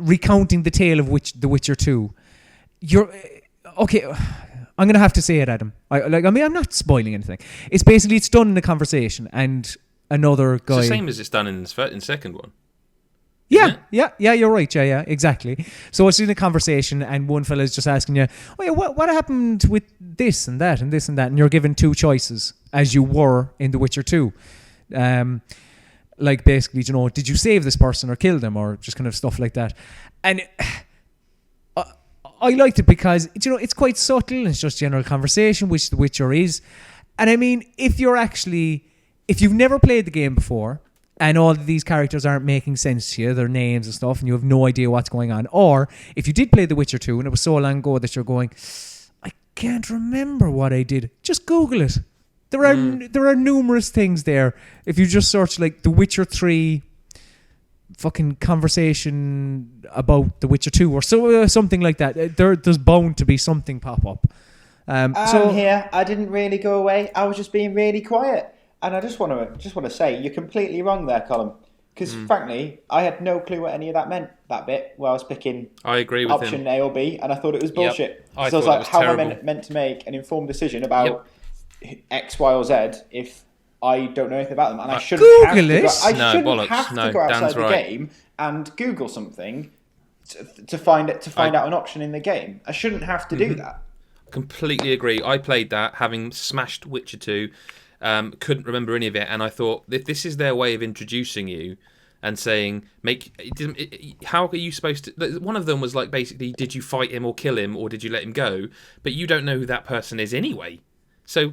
recounting the tale of The Witcher 2, you're... Okay, I'm going to have to say it, Adam. I'm not spoiling anything. It's done in a conversation and another guy... It's the same as it's done in the second one. Yeah, you're right. Yeah, exactly. So it's in a conversation and one fella's just asking you, oh yeah, what happened with this and that and this and that? And you're given two choices, as you were in The Witcher 2. Like basically, you know, did you save this person or kill them or just kind of stuff like that? And I liked it because, you know, it's quite subtle. It's just general conversation, which The Witcher is. And I mean, if you've never played the game before, and all of these characters aren't making sense to you, their names and stuff, and you have no idea what's going on. Or if you did play The Witcher 2 and it was so long ago that you're going, I can't remember what I did, just Google it. There are numerous things there. If you just search like The Witcher 3 fucking conversation about The Witcher 2 or something like that, there's bound to be something pop up. I'm here. I didn't really go away. I was just being really quiet. And I just want to say you're completely wrong there, Colm. Because frankly, I had no clue what any of that meant. That bit where I was picking I agree with option him. A or B, and I thought it was bullshit. Yep. So I was like, how terrible. am I meant to make an informed decision about X, Y, or Z if I don't know anything about them? And I shouldn't have to go, go outside the game and Google something to find out an option in the game. I shouldn't have to do that. Completely agree. I played that having smashed Witcher 2. Couldn't remember any of it, and I thought, if this is their way of introducing you and saying, how are you supposed to... One of them was like, basically, did you fight him or kill him, or did you let him go? But you don't know who that person is anyway. So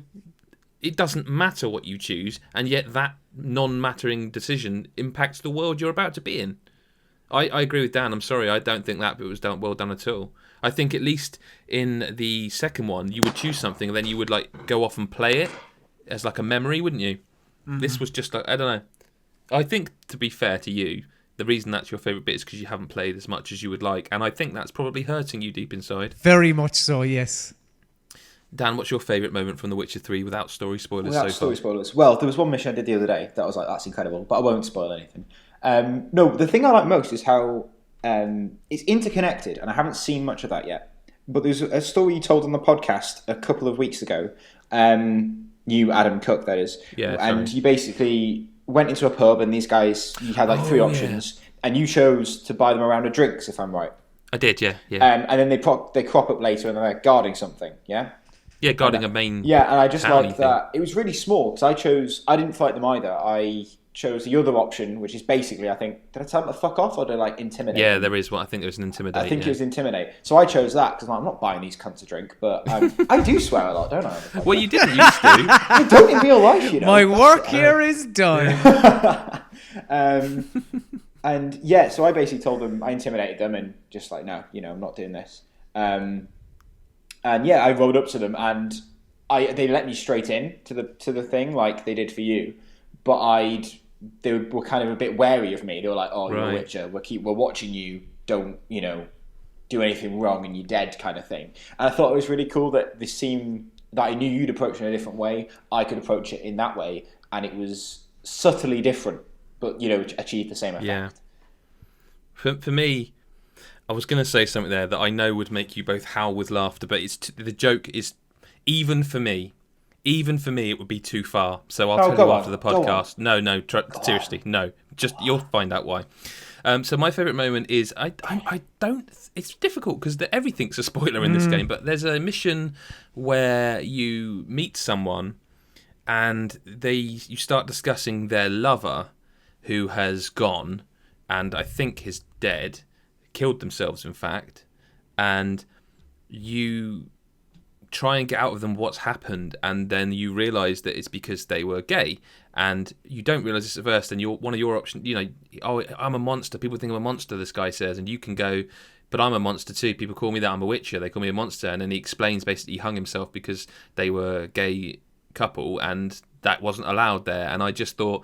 it doesn't matter what you choose, and yet that non-mattering decision impacts the world you're about to be in. I agree with Dan. I'm sorry, I don't think that bit was well done at all. I think at least in the second one, you would choose something, and then you would like go off and play it as like a memory, wouldn't you? Mm-hmm. This was just like, I don't know. I think, to be fair to you, the reason that's your favourite bit is because you haven't played as much as you would like, and I think that's probably hurting you deep inside. Very much so, yes. Dan, what's your favourite moment from The Witcher 3 without story spoilers spoilers. Well, there was one mission I did the other day that I was like, that's incredible, but I won't spoil anything. No, the thing I like most is how it's interconnected, and I haven't seen much of that yet. But there's a story you told on the podcast a couple of weeks ago. You, Adam Cook, that is. Yeah, and you basically went into a pub and these guys, you had like three options and you chose to buy them a round of drinks, if I'm right. I did, yeah. And then they crop up later and they're guarding something, yeah? Yeah, guarding a main. Yeah, and I just towny like thing. that. It was really small because I didn't fight them either. I chose the other option, which is basically, I think, did I tell them to fuck off or did I like intimidate Yeah, them? there is one. I think there was an intimidate. I think yeah. it was intimidate. So I chose that because I'm not buying these cunts a drink, but I do swear a lot, don't I? Well, you didn't used to. I don't in real life, you know. My work here is done. And yeah, so I basically told them, I intimidated them and just like, no, I'm not doing this. And yeah, I rolled up to them and they let me straight in to the thing like they did for you, but they were kind of a bit wary of me. They were like, "Oh, you're a Witcher. We're watching you. Don't do anything wrong and you're dead," kind of thing. And I thought it was really cool that this seemed that I knew you'd approach it in a different way. I could approach it in that way, and it was subtly different, but achieved the same effect. Yeah. For me, I was going to say something there that I know would make you both howl with laughter, but the joke is even for me, it would be too far. So I'll tell you after the podcast. No, seriously, no. Just you'll find out why. So my favourite moment is I don't. It's difficult because everything's a spoiler in this game. But there's a mission where you meet someone, and you start discussing their lover, who has gone, and I think is dead, killed themselves, in fact, and you try and get out of them what's happened, and then you realise that it's because they were gay, and you don't realise this at first, and one of your options, oh, I'm a monster, people think I'm a monster, this guy says, and you can go, but I'm a monster too, people call me that, I'm a Witcher, they call me a monster, and then he explains basically he hung himself because they were a gay couple, and that wasn't allowed there, and I just thought,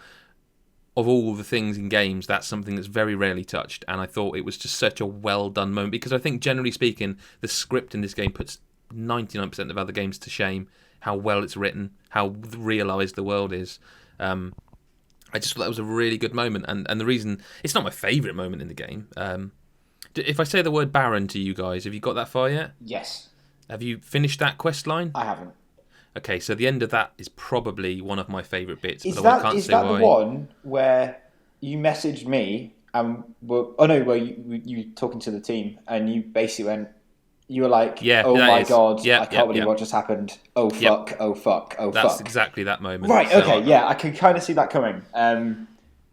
of all the things in games, that's something that's very rarely touched, and I thought it was just such a well done moment, because I think generally speaking, the script in this game puts 99% of other games to shame, how well it's written, how realised the world is. I just thought that was a really good moment, and the reason it's not my favourite moment in the game. If I say the word Baron to you guys, have you got that far yet? Yes. Have you finished that quest line? I haven't. Okay, so the end of that is probably one of my favourite bits. Is I can't that say why. the one where you messaged me and where you talking to the team and you basically went, you were like, oh my god, I can't believe what just happened. Oh fuck, oh fuck, oh fuck. That's exactly that moment. Right, okay, yeah, I can kind of see that coming.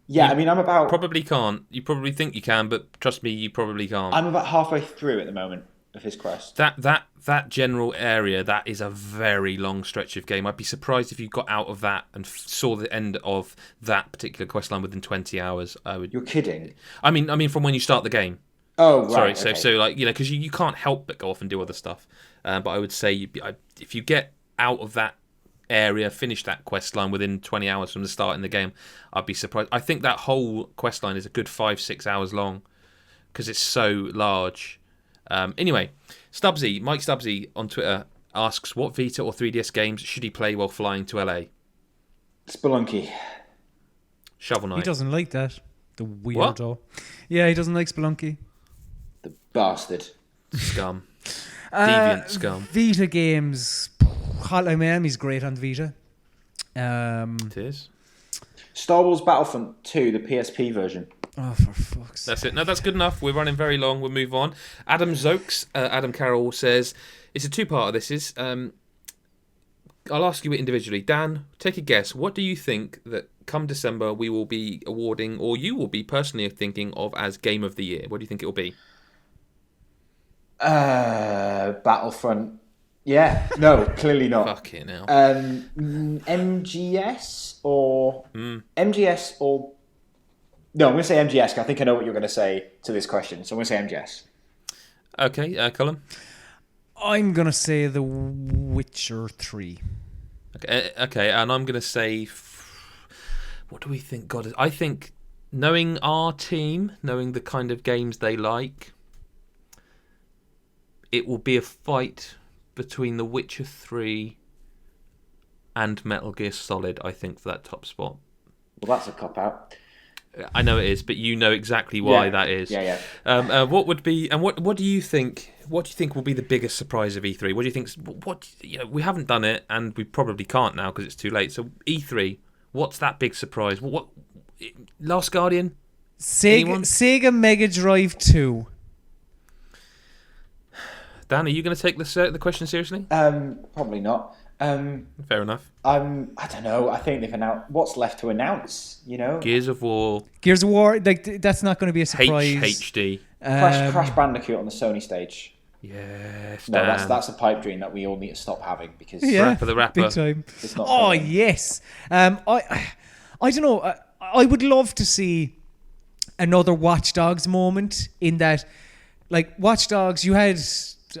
Yeah, I mean, I'm about... Probably can't. You probably think you can, but trust me, you probably can't. I'm about halfway through at the moment of his quest. That general area, that is a very long stretch of game. I'd be surprised if you got out of that and saw the end of that particular quest line within 20 hours. You're kidding. I mean, from when you start the game. Oh, right. Sorry, okay. so like, because you can't help but go off and do other stuff. But I would say if you get out of that area, finish that quest line within 20 hours from the start in the game, I'd be surprised. I think that whole quest line is a good 5-6 hours long because it's so large. Anyway, Mike Stubbsy on Twitter asks, what Vita or 3DS games should he play while flying to LA? Spelunky. Shovel Knight. He doesn't like that. The weirdo. What? Yeah, he doesn't like Spelunky. The bastard. Scum. Deviant scum. Vita games. Hotline Miami's great on Vita. It is. Star Wars Battlefront 2, the PSP version. Oh, for fuck's sake. That's it. No, that's good enough. We're running very long. We'll move on. Adam Zokes, Adam Carroll says, it's a two-parter. This is. I'll ask you it individually. Dan, take a guess. What do you think that come December we will be awarding, or you will be personally thinking of as Game of the Year? What do you think it will be? Battlefront. Yeah. No, clearly not. Fucking hell. MGS or... MGS or... No, I'm going to say MGS, 'cause I think I know what you're going to say to this question. So I'm going to say MGS. Okay, Colm? I'm going to say The Witcher 3. Okay, and I'm going to say... What do we think God is... I think, knowing our team, knowing the kind of games they like, it will be a fight between The Witcher 3 and Metal Gear Solid, I think, for that top spot. Well, that's a cop-out. I know it is, but you know exactly why that is. Yeah. What would be, and what do you think? What do you think will be the biggest surprise of E3? What do you think? We haven't done it, and we probably can't now because it's too late. So E3, what's that big surprise? What Last Guardian? Sega Mega Drive 2. Dan, are you going to take the question seriously? Probably not. Fair enough. I don't know. I think they've announced what's left to announce. Gears of War, That's not going to be a surprise. HD. Crash Bandicoot on the Sony stage. Yes, No, Dan. that's a pipe dream that we all need to stop having because Rapper the Rapper. Big time. it's not. Oh coming. yes. I don't know. I would love to see another Watch Dogs moment in that, like Watch Dogs, you had.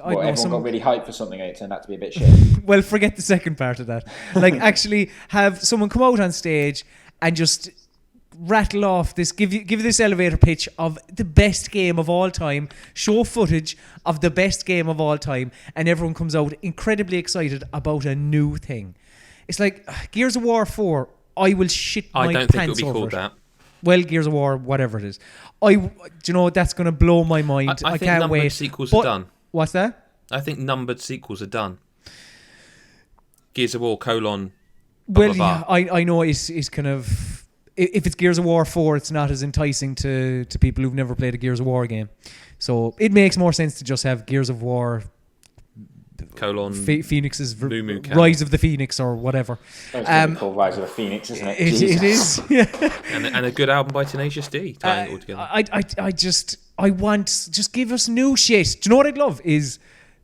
Well, everyone got really hyped for something and it turned out to be a bit shit. Well, forget the second part of that. Like, actually have someone come out on stage and just rattle off this, give this elevator pitch of the best game of all time, show footage of the best game of all time, and everyone comes out incredibly excited about a new thing. It's like Gears of War 4. I will shit my I don't think pants it'll be over called it. that. Well, Gears of War, whatever it is. That's going to blow my mind. I I think can't numbered wait. sequels But- are done. What's that? I think numbered sequels are done. Gears of War : blah, Well, blah, blah. yeah, I know it's kind of, if it's Gears of War 4, it's not as enticing to people who've never played a Gears of War game. So it makes more sense to just have Gears of War Phoenix's Moo Moo Cow. Rise of the Phoenix or whatever. It's going to be called Rise of the Phoenix, isn't it? It Jesus. is. Yeah. and a good album by Tenacious D, tying it all together. I want, just give us new shit. Do you know what I'd love is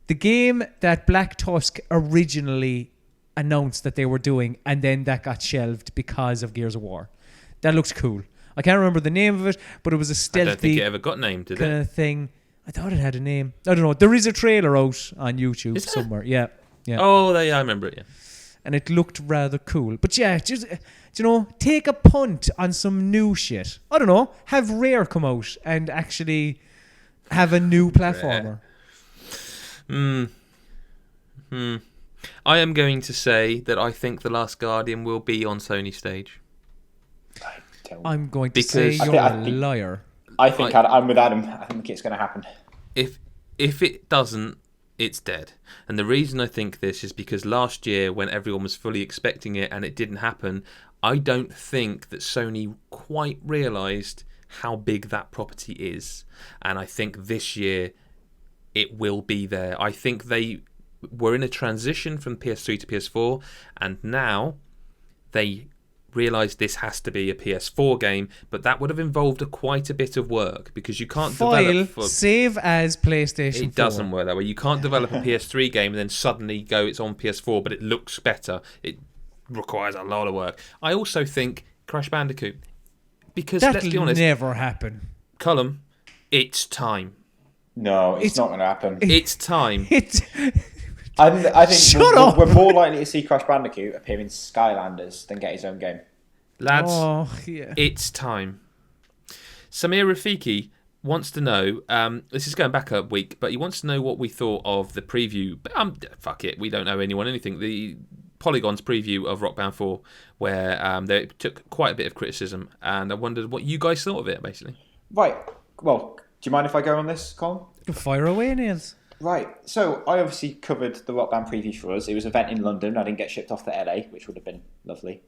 the game that Black Tusk originally announced that they were doing, and then that got shelved because of Gears of War. That looks cool. I can't remember the name of it, but it was a I stealthy don't think it ever got named, did kind it? of thing. I thought it had a name. I don't know. There is a trailer out on YouTube Is there? somewhere. Yeah. Oh, I remember it, yeah. And it looked rather cool. But yeah, just, take a punt on some new shit. I don't know. Have Rare come out and actually have a new platformer. I am going to say that I think The Last Guardian will be on Sony stage. I'm going to Because- say you're I a think- liar. I think I'm with Adam. I think it's going to happen. If it doesn't, it's dead. And the reason I think this is because last year, when everyone was fully expecting it and it didn't happen, I don't think that Sony quite realised how big that property is. And I think this year it will be there. I think they were in a transition from PS3 to PS4, and now they realised this has to be a PS4 game, but that would have involved quite a bit of work because you can't develop for... save as PlayStation 4. It doesn't work that way. You can't develop a PS3 game and then suddenly go it's on PS4, but it looks better. It requires a lot of work. I also think Crash Bandicoot, because let's be That'll honest, never happen. Colm, it's time. No, it's not going to happen. It's time. I think Shut up. we're more likely to see Crash Bandicoot appear in Skylanders than get his own game. Lads, yeah. it's time. Samir Rafiki wants to know, this is going back a week, but he wants to know what we thought of the preview. Fuck it, we don't know anything. The Polygon's preview of Rock Band 4, where they took quite a bit of criticism, and I wondered what you guys thought of it, basically. Right. Well, do you mind if I go on this, Colm? Fire away, Niels. Right. So I obviously covered the Rock Band preview for us. It was an event in London. I didn't get shipped off to LA, which would have been lovely.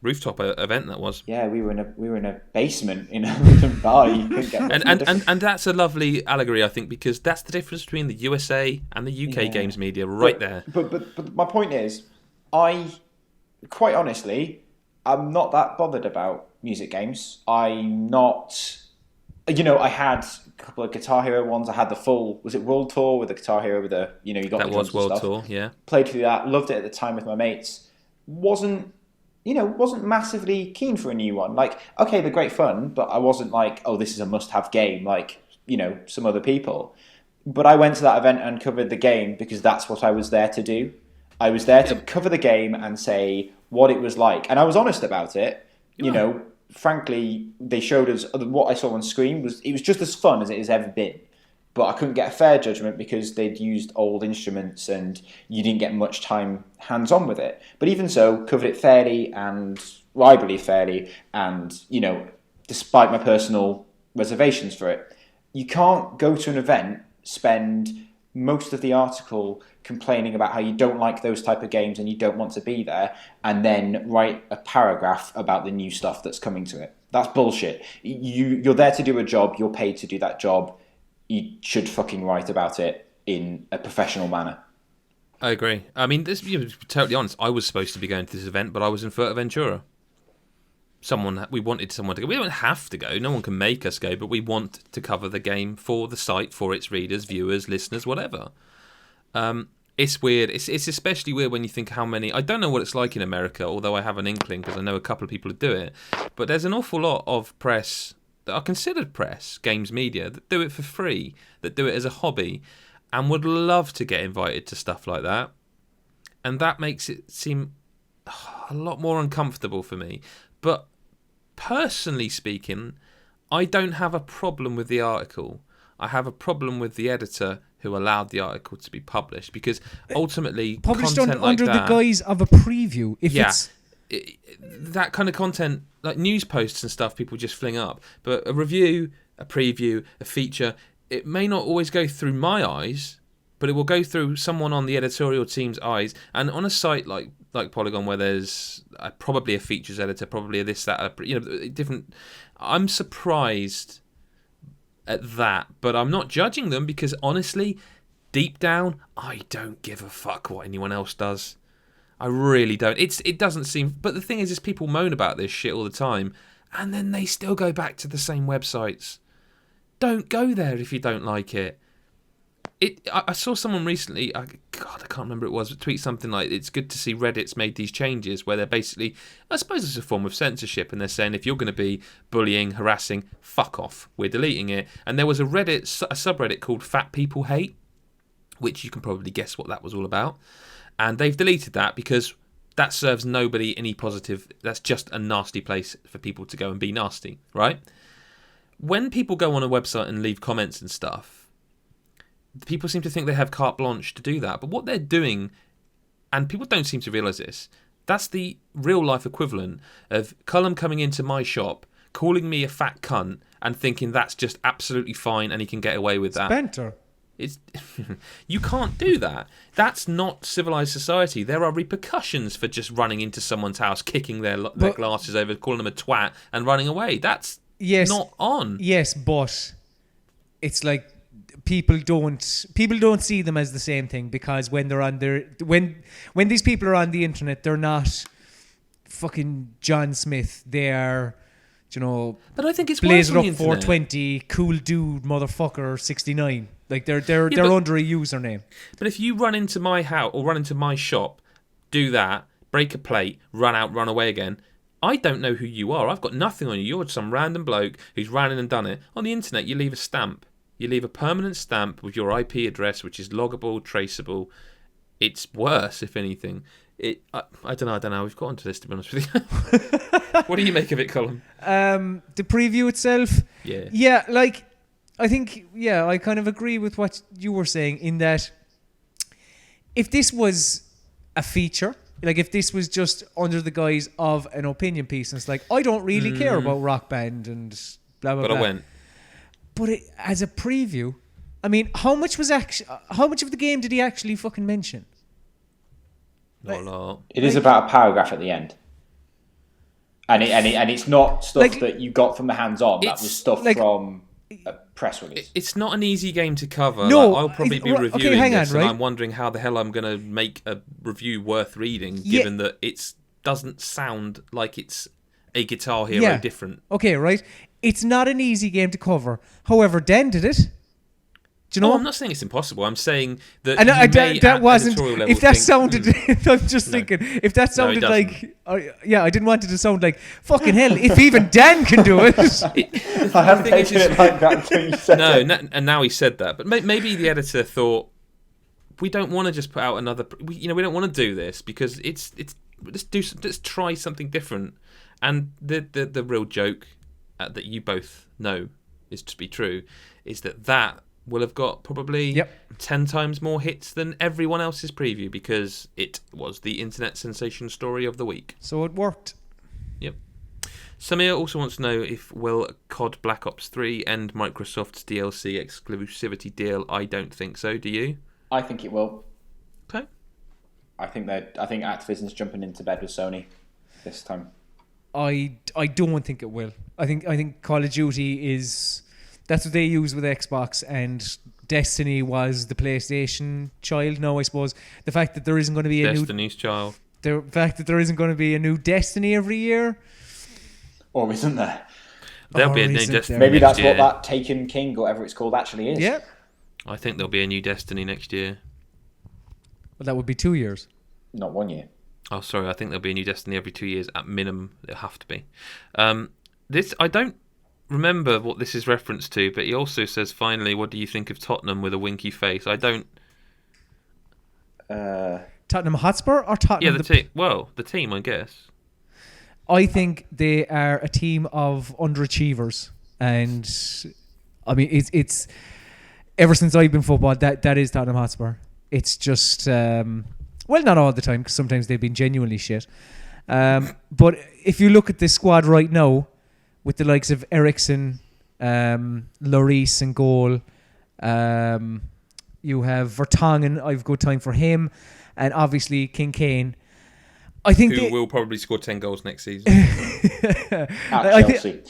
Rooftop event that was. Yeah, we were in a basement in a London bar. You couldn't get much more different. And that's a lovely allegory, I think, because that's the difference between the USA and the UK games media, right there. But my point is, quite honestly, I'm not that bothered about music games. I'm not. I had a couple of Guitar Hero ones. I had the full, was it World Tour with the Guitar Hero with the, you got That the drums was World and stuff. Tour, yeah. Played through that, loved it at the time with my mates. Wasn't massively keen for a new one. Like, okay, they're great fun, but I wasn't like, oh, this is a must-have game, like, some other people. But I went to that event and covered the game because that's what I was there to do. I was there to cover the game and say what it was like. And I was honest about it. Frankly, they showed us what I saw on screen it was just as fun as it has ever been. But I couldn't get a fair judgment because they'd used old instruments and you didn't get much time hands-on with it. But even so, covered it fairly and, well, I believe fairly, and, despite my personal reservations for it. You can't go to an event, spend most of the article complaining about how you don't like those type of games and you don't want to be there, and then write a paragraph about the new stuff that's coming to it. That's bullshit. You're there to do a job. You're paid to do that job. You should fucking write about it in a professional manner. I agree. I mean, this, to be totally honest, I was supposed to be going to this event, but I was in Fuerteventura. We wanted someone to go. We don't have to go. No one can make us go, but we want to cover the game for the site, for its readers, viewers, listeners, whatever. It's weird. It's especially weird when you think how many... I don't know what it's like in America, although I have an inkling because I know a couple of people who do it. But there's an awful lot of press that are considered press, games media, that do it for free, that do it as a hobby, and would love to get invited to stuff like that. And that makes it seem a lot more uncomfortable for me. But personally speaking, I don't have a problem with the article. I have a problem with the editor who allowed the article to be published, because ultimately published content like under that, the guise of a preview. That kind of content, like news posts and stuff, people just fling up. But a review, a preview, a feature, it may not always go through my eyes, but it will go through someone on the editorial team's eyes. And on a site like Polygon, where there's probably a features editor, probably a this, that, different. I'm surprised at that, but I'm not judging them, because honestly, deep down, I don't give a fuck what anyone else does. I really don't. It doesn't seem. But the thing is people moan about this shit all the time, and then they still go back to the same websites. Don't go there if you don't like it. I saw someone recently, I can't remember who it was, but tweet something like, it's good to see Reddit's made these changes where they're basically, I suppose it's a form of censorship, and they're saying if you're going to be bullying, harassing, fuck off, we're deleting it. And there was a subreddit called Fat People Hate, which you can probably guess what that was all about. And they've deleted that because that serves nobody any positive. That's just a nasty place for people to go and be nasty, right? When people go on a website and leave comments and stuff, people seem to think they have carte blanche to do that. But what they're doing, and people don't seem to realise this, that's the real life equivalent of Colm coming into my shop, calling me a fat cunt, and thinking that's just absolutely fine and he can get away with that. Banter. You can't do that. That's not civilised society. There are repercussions for just running into someone's house, kicking their glasses over, calling them a twat, and running away. That's not on. Yes, but it's like people don't see them as the same thing, because when they're on their when these people are on the internet, they're not fucking John Smith. They are, but I think it's Blaze It Up worse on the 420, cool dude, motherfucker 69. Like they're under a username. But if you run into my house or run into my shop, do that, break a plate, run out, run away again, I don't know who you are. I've got nothing on you. You're some random bloke who's ran in and done it. On the internet, you leave a stamp. You leave a permanent stamp with your IP address, which is loggable, traceable. It's worse, if anything. I don't know. We've got onto this, to be honest with you. What do you make of it, Colm? The preview itself. Yeah. Like, I think, I kind of agree with what you were saying, in that if this was a feature, like if this was just under the guise of an opinion piece, and it's like, I don't really care about Rock Band and blah blah blah. But I went. But as a preview, I mean, how much of the game did he actually fucking mention? Not a lot. It is about a paragraph at the end, and it's not stuff that you got from the hands-on. That was stuff from a press release. It's not an easy game to cover. No, I'll probably be reviewing this, right? and I'm wondering how the hell I'm going to make a review worth reading, given that it doesn't sound like it's a Guitar Hero different. Okay, right. It's not an easy game to cover. However, Dan did it. Do you know? I'm not saying it's impossible. I'm saying that that wasn't. If that sounded, I'm just thinking. If that sounded I didn't want it to sound like fucking hell. If even Dan can do it. I haven't taken it like that until you said it. And now he said that. But maybe the editor thought, we don't want to just put out another. We don't want to do this because it's. Let's try something different. And the real joke that you both know is to be true is that will have got probably 10 times more hits than everyone else's preview, because it was the internet sensation story of the week. So it worked. Yep. Samir also wants to know if will COD Black Ops 3 end Microsoft's DLC exclusivity deal. I don't think so. Do you? I think it will. Okay. I think Activision's jumping into bed with Sony this time. I don't think it will. I think Call of Duty is That's what they use with Xbox, and Destiny was the PlayStation child. No, I suppose the fact that there isn't going to be Destiny's child. the fact that there isn't going to be a new Destiny every year. Or isn't there? There'll be a Or new is it Destiny. there? Maybe next that's year. what that Taken King or whatever it's called actually is. Yeah. I think there'll be a new Destiny next year. Well, that would be 2 years. Not 1 year. Oh, sorry. I think there'll be a new Destiny every 2 years at minimum. It'll have to be. This I don't remember what this is referenced to, but he also says, finally, what do you think of Tottenham with a winky face? I don't... Tottenham Hotspur or Tottenham? Yeah, the team. Well, the team, I guess. I think they are a team of underachievers, and I mean it's ever since I've been football that is Tottenham Hotspur. It's just well, not all the time, because sometimes they've been genuinely shit. But if you look at this squad right now, with the likes of Ericsson, Lloris in goal, you have Vertonghen. I've good time for him, and obviously King Kane. I think Who will probably score 10 goals next season. At Chelsea.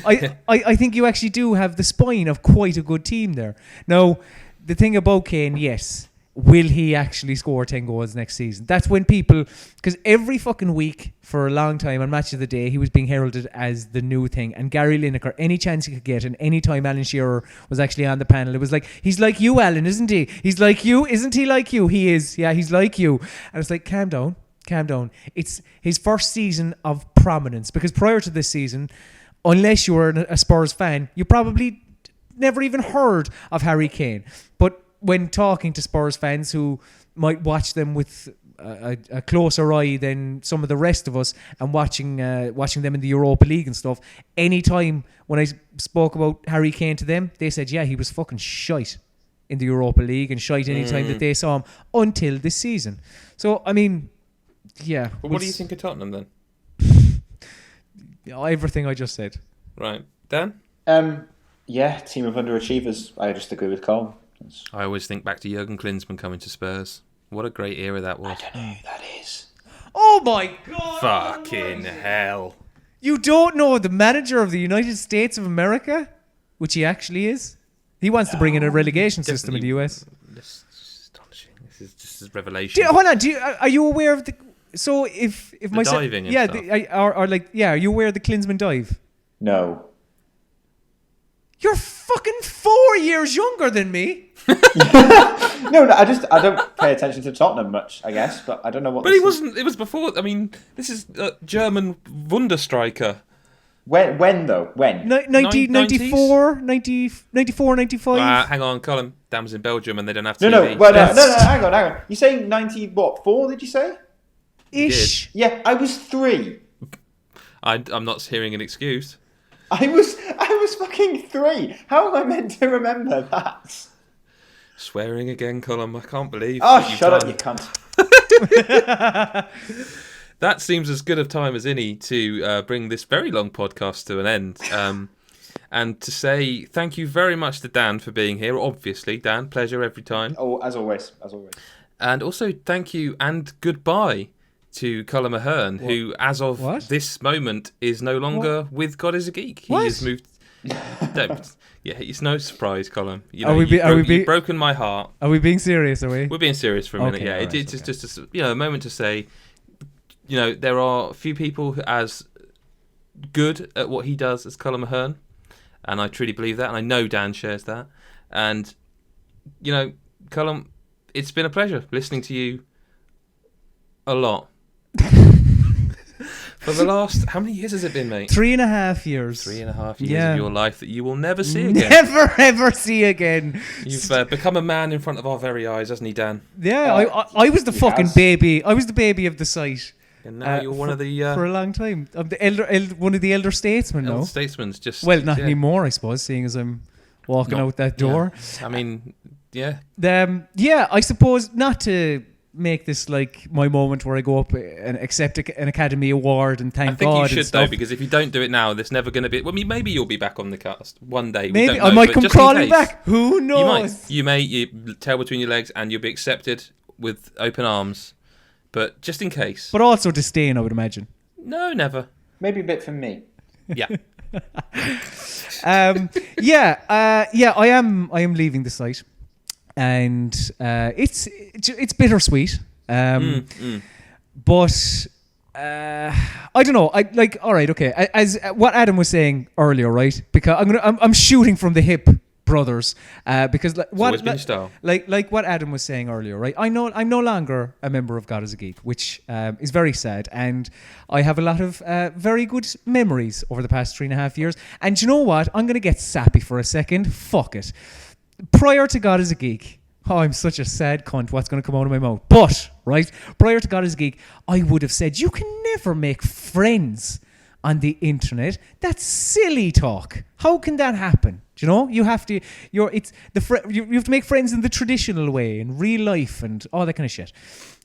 I think you actually do have the spine of quite a good team there. Now, the thing about Kane, yes, will he actually score 10 goals next season? That's when people... Because every fucking week for a long time on Match of the Day, he was being heralded as the new thing. And Gary Lineker, any chance he could get, and any time Alan Shearer was actually on the panel, it was like, he's like you, Alan, isn't he? He's like you. Isn't he like you? He is. Yeah, he's like you. And it's like, calm down. Calm down. It's his first season of prominence. Because prior to this season, unless you were a Spurs fan, you probably never even heard of Harry Kane. But when talking to Spurs fans who might watch them with a closer eye than some of the rest of us, and watching them in the Europa League and stuff, any time when I spoke about Harry Kane to them, they said, yeah, he was fucking shite in the Europa League and shite any time that they saw him until this season. So, I mean, yeah. Well, what do you think of Tottenham then? Everything I just said. Right. Dan? Yeah, team of underachievers. I just agree with Colm. I always think back to Jurgen Klinsmann coming to Spurs. What a great era that was. I don't know who that is. Oh my God! Fucking hell. You don't know the manager of the United States of America? Which he actually is. He wants to bring in a relegation system in the US. This is astonishing. This is just a revelation. Hold on. Are you aware of the... So if my diving and yeah, stuff. are you aware of the Klinsmann dive? No. You're fucking 4 years younger than me. No, I don't pay attention to Tottenham much, I guess, but I don't know what. But he wasn't. It was before. I mean, this is German Wunderstriker. When though? When? 1994, 94, 95. Hang on, Colm. Dan was in Belgium and they don't have TV. No. Hang on. You're saying 4? Did you say? Ish. Yeah, I was 3. I'm not hearing an excuse. I was fucking 3. How am I meant to remember that? Swearing again, Colm. I can't believe. Oh, what you've shut up, done. you cunt. That seems as good of time as any to bring this very long podcast to an end. And to say thank you very much to Dan for being here. Obviously, Dan, pleasure every time. Oh, as always. And also thank you and goodbye to Colm Ahern, who, as of this moment, is no longer with God is a Geek. He has moved. Yeah, it's no surprise, Colm. You know, you've broken my heart. Are we being serious? Are we? We're being serious for a minute. Yeah, it's just a moment to say, there are a few people as good at what he does as Colm Ahern, and I truly believe that, and I know Dan shares that. And Colm, it's been a pleasure listening to you a lot. For the last, how many years has it been, mate? 3.5 years. 3.5 years of your life that you will never see again. Never ever see again. You've become a man in front of our very eyes, hasn't he, Dan? Yeah, I was the fucking baby. I was the baby of the site. And now you're one of the... for a long time. I'm the one of the elder statesmen now. Elder statesmen, just... Well, not anymore, I suppose, seeing as I'm walking out that door. Yeah. I mean, yeah. I suppose not to make this like my moment where I go up and accept an Academy Award and thank God. I think you should, though, because if you don't do it now, there's never going to be... Well, maybe you'll be back on the cast one day. Maybe. We don't know, I might come crawling back. Who knows? You may. You tail between your legs and you'll be accepted with open arms. But just in case. But also disdain, I would imagine. No, never. Maybe a bit from me. Yeah. I am leaving the site, and it's bittersweet. But I don't know. All right, okay. As what Adam was saying earlier, right? Because I'm shooting from the hip, brothers. Because Always been your style. like what Adam was saying earlier, right? I'm no longer a member of God is a Geek, which is very sad, and I have a lot of very good memories over the past 3.5 years. And you know what? I'm gonna get sappy for a second. Fuck it. Prior to God is a Geek. Oh, I'm such a sad cunt. What's going to come out of my mouth? But, right, prior to God is a Geek, I would have said, you can never make friends on the internet. That's silly talk. How can that happen? Do you know? You have to, you have to make friends in the traditional way, in real life and all that kind of shit.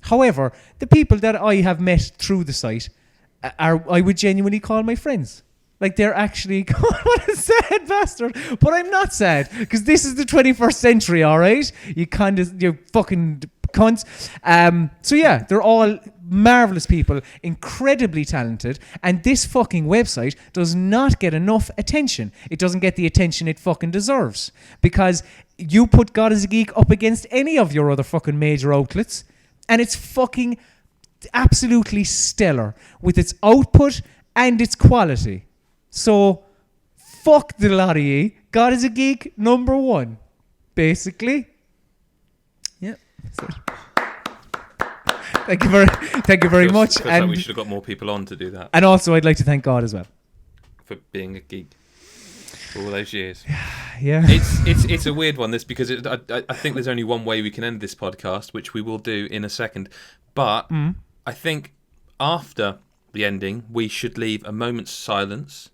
However, the people that I have met through the site I would genuinely call my friends. Like, they're actually, God, what a sad bastard. But I'm not sad, because this is the 21st century, all right? You fucking cunts. So yeah, they're all marvelous people, incredibly talented, and this fucking website does not get enough attention. It doesn't get the attention it fucking deserves, because you put God is a Geek up against any of your other fucking major outlets, and it's fucking absolutely stellar with its output and its quality. So, fuck the lot of ye. God is a Geek #1, basically. Yeah, that's it. Thank you very much. Feels like we should have got more people on to do that. And also, I'd like to thank God as well for being a geek for all those years. Yeah, it's a weird one, this, because I think there's only one way we can end this podcast, which we will do in a second. But I think after the ending, we should leave a moment's silence.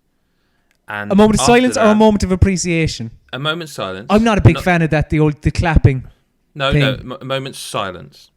And a moment of silence or a moment of appreciation? A moment's silence. I'm not a big fan of that, the clapping. No, thing. A moment's silence,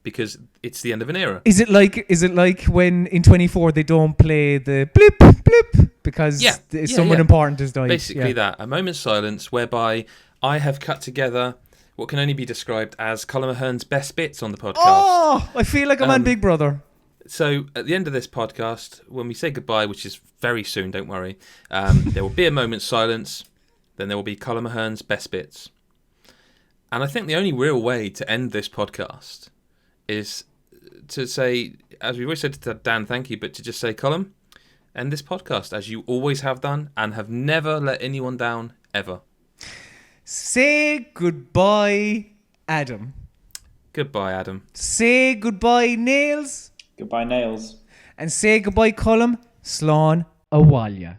because it's the end of an era. Is it like when in 24 they don't play the blip blip because someone important has died? Basically that. A moment's silence whereby I have cut together what can only be described as Colm Ahern's best bits on the podcast. Oh, I feel like I'm on Big Brother. So at the end of this podcast, when we say goodbye, which is very soon, don't worry, there will be a moment's silence. Then there will be Colm Ahern's best bits. And I think the only real way to end this podcast is to say, as we've always said to Dan, thank you, but to just say, Colm, end this podcast as you always have done and have never let anyone down, ever. Say goodbye, Adam. Goodbye, Adam. Say goodbye, Nails. Goodbye, Nails. And say goodbye, Colm. Slán, Abhaile.